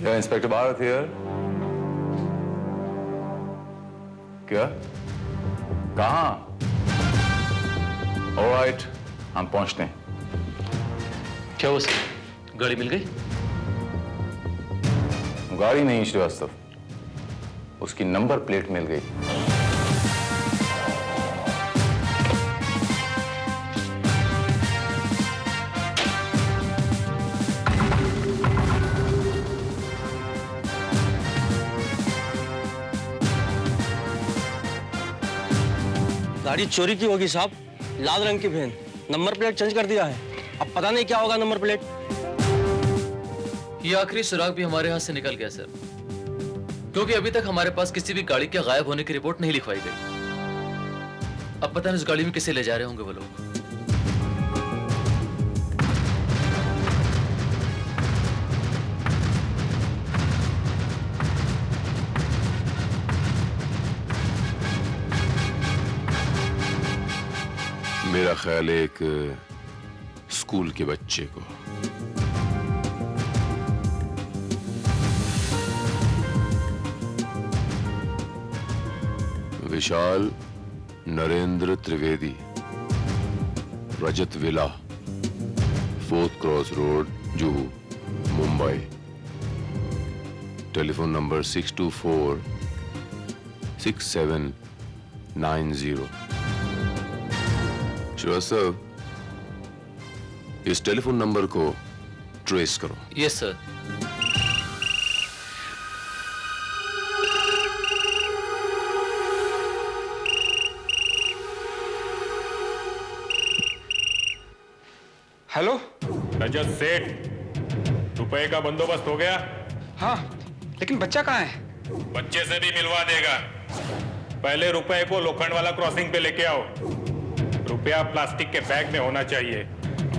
Inspector Bharat here. क्या? कहाँ? ऑलराइट, हम पहुंचते हैं। क्या हुआ सर? गाड़ी मिल गई? गाड़ी नहीं श्रीवास्तव, उसकी नंबर प्लेट मिल गई। गाड़ी चोरी की होगी साहब, लाल रंग की वैन, नंबर प्लेट चेंज कर दिया है। अब पता नहीं क्या होगा नंबर प्लेट। ये आखिरी सुराग भी हमारे हाथ से निकल गया सर, क्योंकि अभी तक हमारे पास किसी भी गाड़ी के गायब होने की रिपोर्ट नहीं लिखवाई गई। अब पता नहीं उस गाड़ी में किसे ले जा रहे होंगे वो लोग। मेरा ख्याल है एक स्कूल के बच्चे को। Vishal Narendra Trivedi, Rajat villa, 4th cross road, Juhu, Mumbai. Telephone number 624-6790। Shrivastava, इस टेलीफोन नंबर को ट्रेस करो। Yes sir. Hello Rajat Seth, रुपए का बंदोबस्त हो गया? हाँ, लेकिन बच्चा कहाँ है? बच्चे से भी मिलवा देगा। पहले रुपए को लोखंड वाला क्रॉसिंग पे लेके आओ। रुपया प्लास्टिक के बैग में होना चाहिए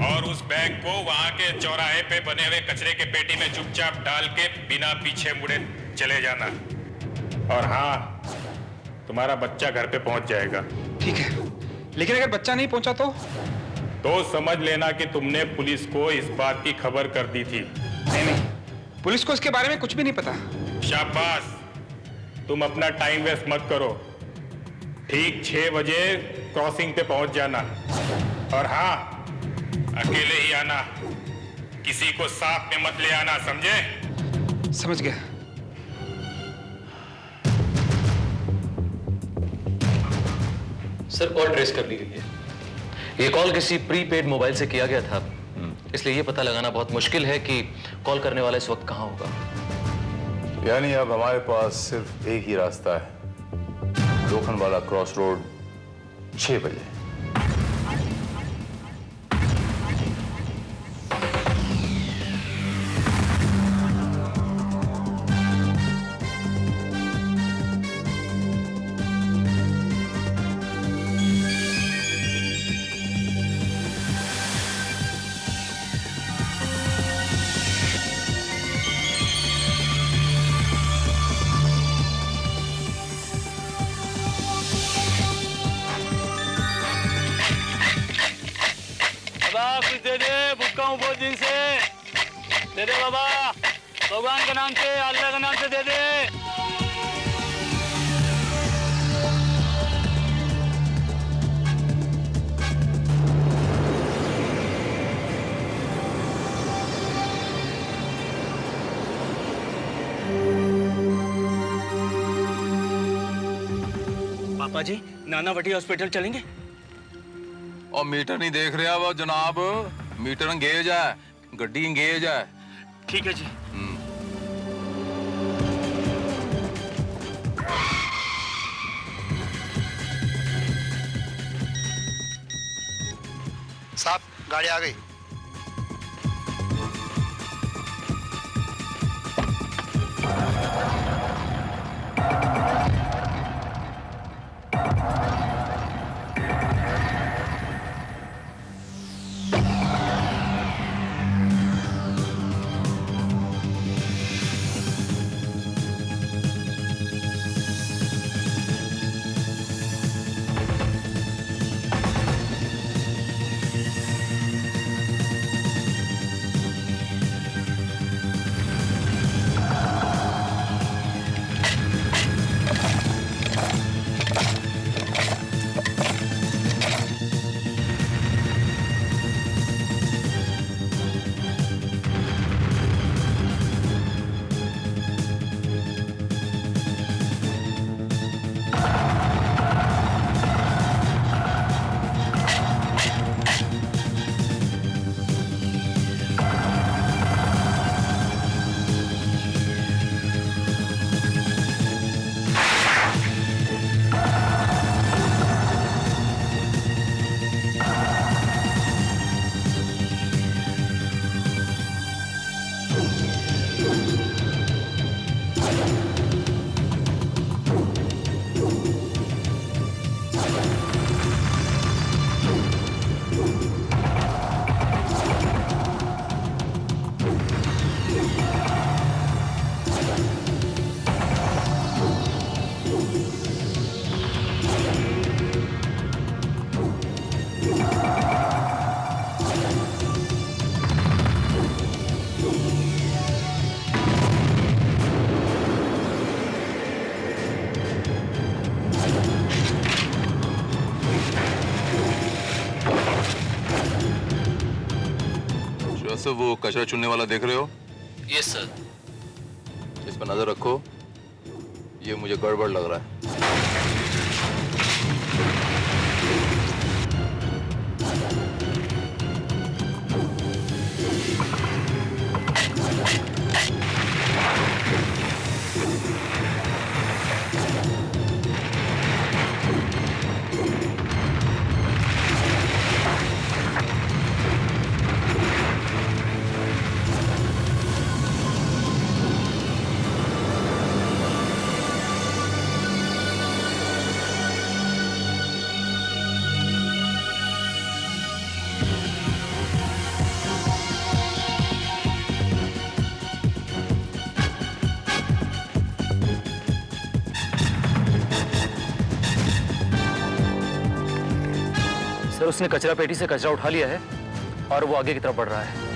और उस बैग को वहां के चौराहे पे बने हुए कचरे के पेटी में चुपचाप डाल के बिना पीछे मुड़े चले जाना। और हाँ, तुम्हारा बच्चा घर पे पहुंच जाएगा। ठीक है, लेकिन अगर बच्चा नहीं पहुंचा तो समझ लेना कि तुमने पुलिस को इस बात की खबर कर दी थी। नहीं, पुलिस को इसके बारे में कुछ भी नहीं पता। शाबाश, तुम अपना टाइम वेस्ट मत करो। ठीक 6 बजे क्रॉसिंग पे पहुंच जाना। और हाँ, अकेले ही आना, किसी को साथ में मत ले आना, समझे? समझ गया। सर, कॉल ट्रेस कर ली गई है। ये कॉल किसी प्रीपेड मोबाइल से किया गया था, इसलिए ये पता लगाना बहुत मुश्किल है कि कॉल करने वाला इस वक्त कहाँ होगा। यानी अब हमारे पास सिर्फ एक ही रास्ता है, लोखंड वाला क्रॉस रोड, 6 बजे। बाबा, भगवान के नाम से, अल्लाह के नाम से दे दे। पापा जी, नानावटी हॉस्पिटल चलेंगे? और मीटर नहीं देख रहे वो जनाब, मीटर इंगेज है, गड्डी इंगेज है। ठीक है जी। साहब, गाड़ी आ गई। जैसे वो कचरा चुनने वाला देख रहे हो? Yes sir. इस पर नजर रखो, ये मुझे गड़बड़ लग रहा है। सर, उसने कचरा पेटी से कचरा उठा लिया है और वो आगे की तरफ बढ़ रहा है।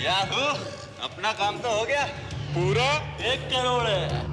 याहू, अपना काम तो हो गया। पूरा 1 करोड़ है।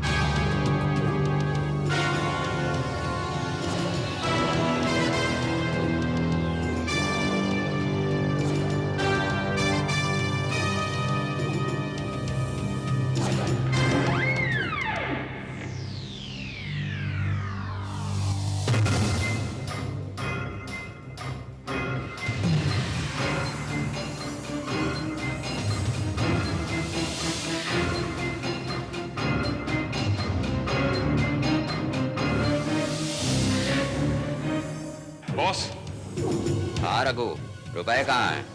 रघु, रुपए कहाँ हैं?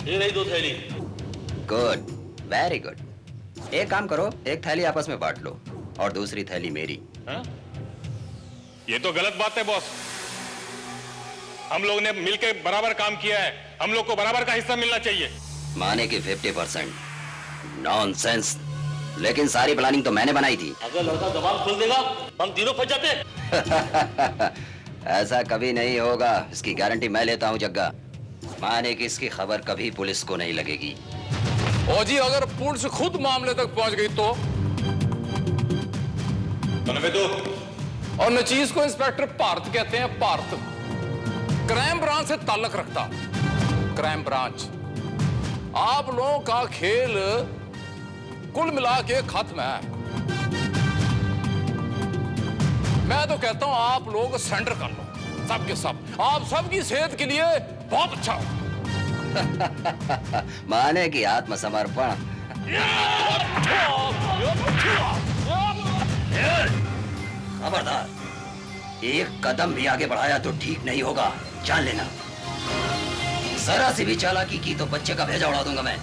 ये नहीं 2 थैली। Good, very good. एक काम करो, एक थैली आपस में बांट लो और दूसरी थैली मेरी। हाँ? ये तो गलत बात है बॉस। हम लोग ने मिलकर बराबर काम किया है, हम लोग को बराबर का हिस्सा मिलना चाहिए। माने कि 50%। नॉनसेंस। लेकिन सारी प्लानिंग तो मैंने बनाई थी। अगर लड़का जबान खोल देगा हम तीनों फंस जाते। ऐसा कभी नहीं होगा, इसकी गारंटी मैं लेता हूँ जग्गा। माने कि इसकी खबर कभी पुलिस को नहीं लगेगी। ओ जी, अगर पुलिस खुद मामले तक पहुंच गई तो? और नचीज को इंस्पेक्टर पार्थ कहते हैं। पार्थ क्राइम ब्रांच से ताल्लुक रखता। Crime branch. आप लोगों का खेल कुल मिला के खत्म है। मैं तो कहता हूं आप लोग सरेंडर कर लो, सबके सब। आप सबकी सेहत के लिए बहुत अच्छा हो। माने कि आत्मसमर्पण। खबरदार, एक कदम भी आगे बढ़ाया तो ठीक नहीं होगा, जान लेना। जरा सी भी चालाकी की तो बच्चे का भेजा उड़ा दूंगा मैं।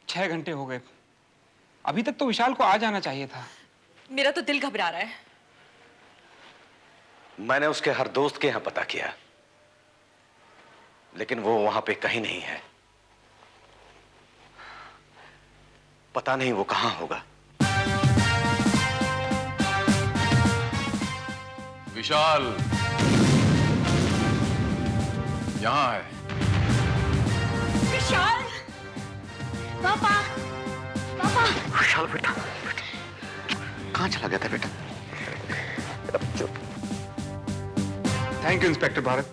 छह घंटे हो गए, अभी तक तो विशाल को आ जाना चाहिए था। मेरा तो दिल घबरा रहा है। मैंने उसके हर दोस्त के यहां पता किया, लेकिन वो वहां पे कहीं नहीं है। पता नहीं वो कहां होगा। विशाल यहां है। विशाल! पापा! पापा! विशाल बेटा, कहां चला गया था बेटा? थैंक यू इंस्पेक्टर भारत,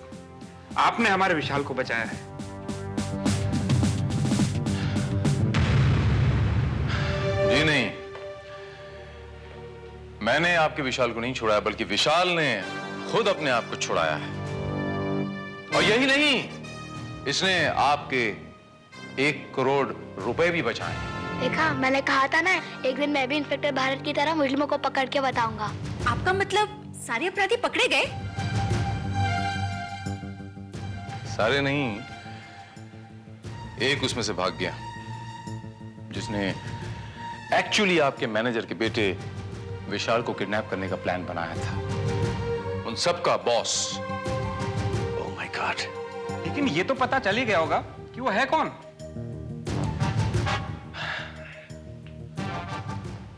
आपने हमारे विशाल को बचाया है। जी नहीं, मैंने आपके विशाल को नहीं छुड़ाया, बल्कि विशाल ने खुद अपने आप को छुड़ाया है। और यही नहीं, इसने आपके 1 करोड़ रुपए भी बचाए। देखा, मैंने कहा था ना, एक दिन मैं भी इंस्पेक्टर भारत की तरह मुजरिमों को पकड़ के बताऊंगा। आपका मतलब सारे अपराधी पकड़े गए? सारे नहीं, एक उसमें से भाग गया, जिसने एक्चुअली आपके मैनेजर के बेटे विशाल को किडनैप करने का प्लान बनाया था। उन सब का बॉस। Oh my God. लेकिन ये तो पता चल ही गया होगा कि वो है कौन।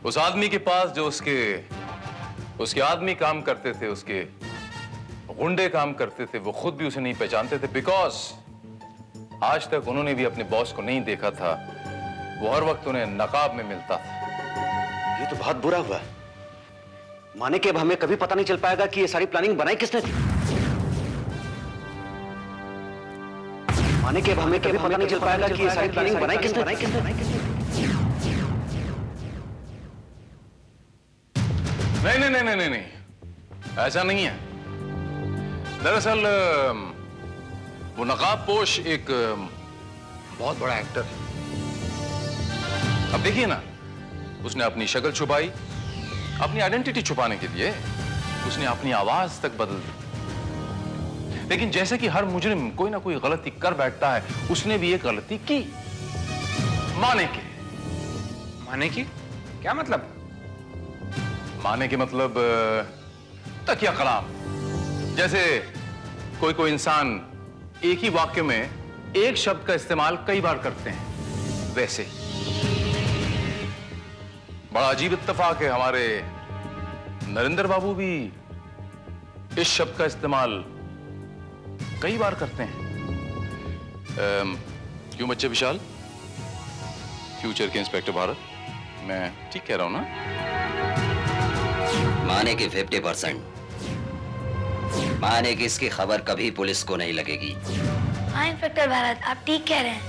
उस आदमी के पास जो उसके आदमी काम करते थे, उसके गुंडे काम करते थे, वो खुद भी उसे नहीं पहचानते थे, बिकॉज आज तक उन्होंने भी अपने बॉस को नहीं देखा था। वो हर वक्त उन्हें नकाब में मिलता था। ये तो बहुत बुरा हुआ। माने कि अब हमें कभी पता नहीं चल पाएगा कि ये सारी प्लानिंग बनाई किसने थी। माने कि अब हमें कभी पता नहीं चल पाएगा कि ये सारी प्लानिंग बनाई किसने। नहीं नहीं नहीं नहीं नहीं, ऐसा नहीं है। दरअसल वो नकाबपोश एक बहुत बड़ा एक्टर है। अब देखिए ना, उसने अपनी शक्ल छुपाई, अपनी आइडेंटिटी छुपाने के लिए उसने अपनी आवाज तक बदल दी। लेकिन जैसे कि हर मुजरिम कोई ना कोई गलती कर बैठता है, उसने भी एक गलती की। माने की क्या मतलब? माने के मतलब तकिया कलाम। जैसे कोई इंसान एक ही वाक्य में एक शब्द का इस्तेमाल कई बार करते हैं, वैसे ही। बड़ा अजीब इत्तेफाक है, हमारे नरेंद्र बाबू भी इस शब्द का इस्तेमाल कई बार करते हैं। क्यों बच्चे विशाल? फ्यूचर के इंस्पेक्टर भारत, मैं ठीक कह रहा हूं ना? माने की 50%। माने की इसकी खबर कभी पुलिस को नहीं लगेगी। हाँ इंस्पेक्टर भारत, आप ठीक कह रहे हैं।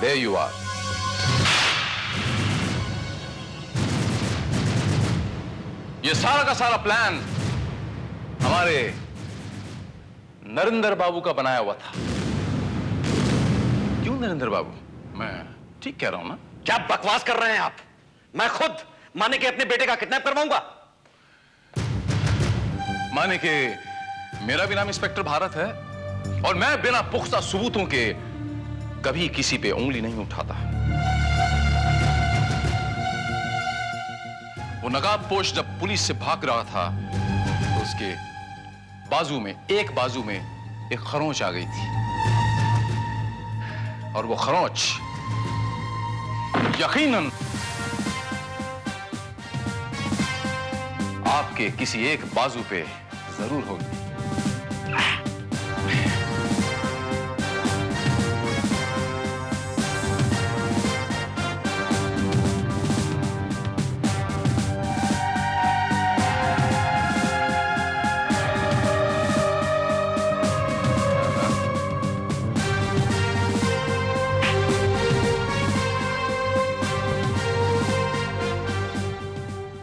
There you are. ये सारा का सारा प्लान हमारे नरेंद्र बाबू का बनाया हुआ था। क्यों नरेंद्र बाबू? मैं ठीक कह रहा हूं ना? क्या बकवास कर रहे हैं आप? मैं खुद माने के अपने बेटे का किडनैप करवाऊंगा। माने के मेरा भी नाम इंस्पेक्टर भारत है और मैं बिना पुख्ता सबूतों के कभी किसी पे उंगली नहीं उठाता। वो नकाबपोश जब पुलिस से भाग रहा था तो उसके एक बाजू में एक खरोंच आ गई थी और वो खरोंच यकीनन आपके किसी एक बाजू पे जरूर होगी।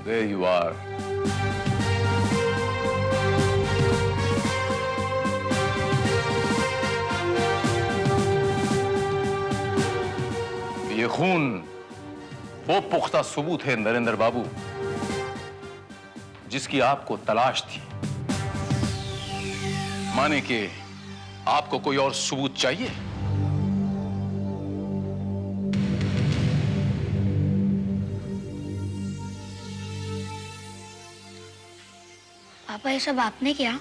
There you are. ये खून वो पुख्ता सबूत है नरेंद्र बाबू जिसकी आपको तलाश थी। माने कि आपको कोई और सबूत चाहिए? पापा ये सब आपने किया?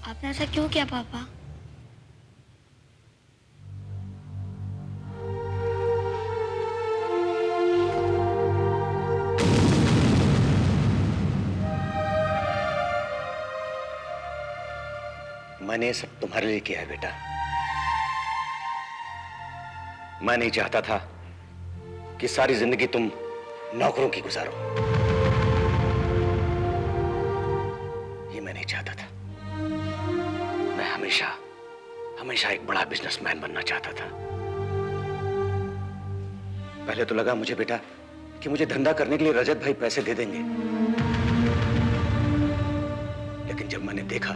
आपने ऐसा क्यों किया पापा? मैंने ये सब तुम्हारे लिए किया है बेटा। मैं नहीं चाहता था कि सारी जिंदगी तुम नौकरों की गुजारो। ये मैं नहीं चाहता था। मैं हमेशा एक बड़ा बिजनेसमैन बनना चाहता था। पहले तो लगा मुझे बेटा कि मुझे धंधा करने के लिए रजत भाई पैसे दे देंगे, लेकिन जब मैंने देखा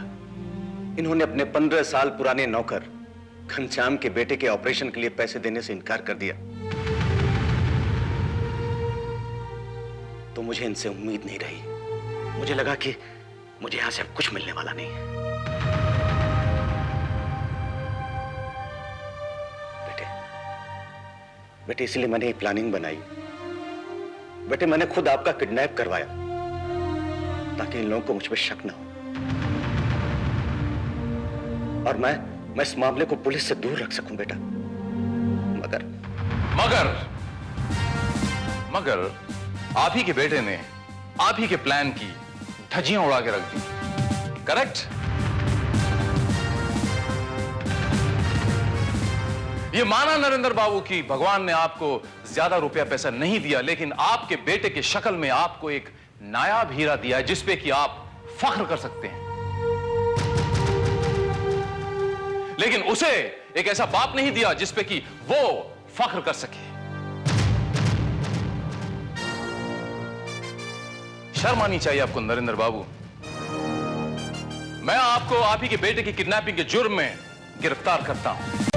इन्होंने अपने 15 साल पुराने नौकर घनश्याम के बेटे के ऑपरेशन के लिए पैसे देने से इनकार कर दिया, तो मुझे इनसे उम्मीद नहीं रही। मुझे लगा कि मुझे यहां से अब कुछ मिलने वाला नहीं है। बेटे इसलिए मैंने ये प्लानिंग बनाई। बेटे मैंने खुद आपका किडनैप करवाया ताकि इन लोगों को मुझ पर शक ना हो, और मैं इस मामले को पुलिस से दूर रख सकूं बेटा। मगर आप ही के बेटे ने आप ही के प्लान की धज्जियां उड़ा के रख दी। करेक्ट? ये माना नरेंद्र बाबू की भगवान ने आपको ज्यादा रुपया पैसा नहीं दिया, लेकिन आपके बेटे के शक्ल में आपको एक नायाब हीरा दिया है जिसपे कि आप फख्र कर सकते हैं। लेकिन उसे एक ऐसा बाप नहीं दिया जिसपे कि वो फख्र कर सके। शर्म आनी चाहिए आपको नरेंद्र बाबू। मैं आपको आप ही के बेटे की किडनैपिंग के जुर्म में गिरफ्तार करता हूं।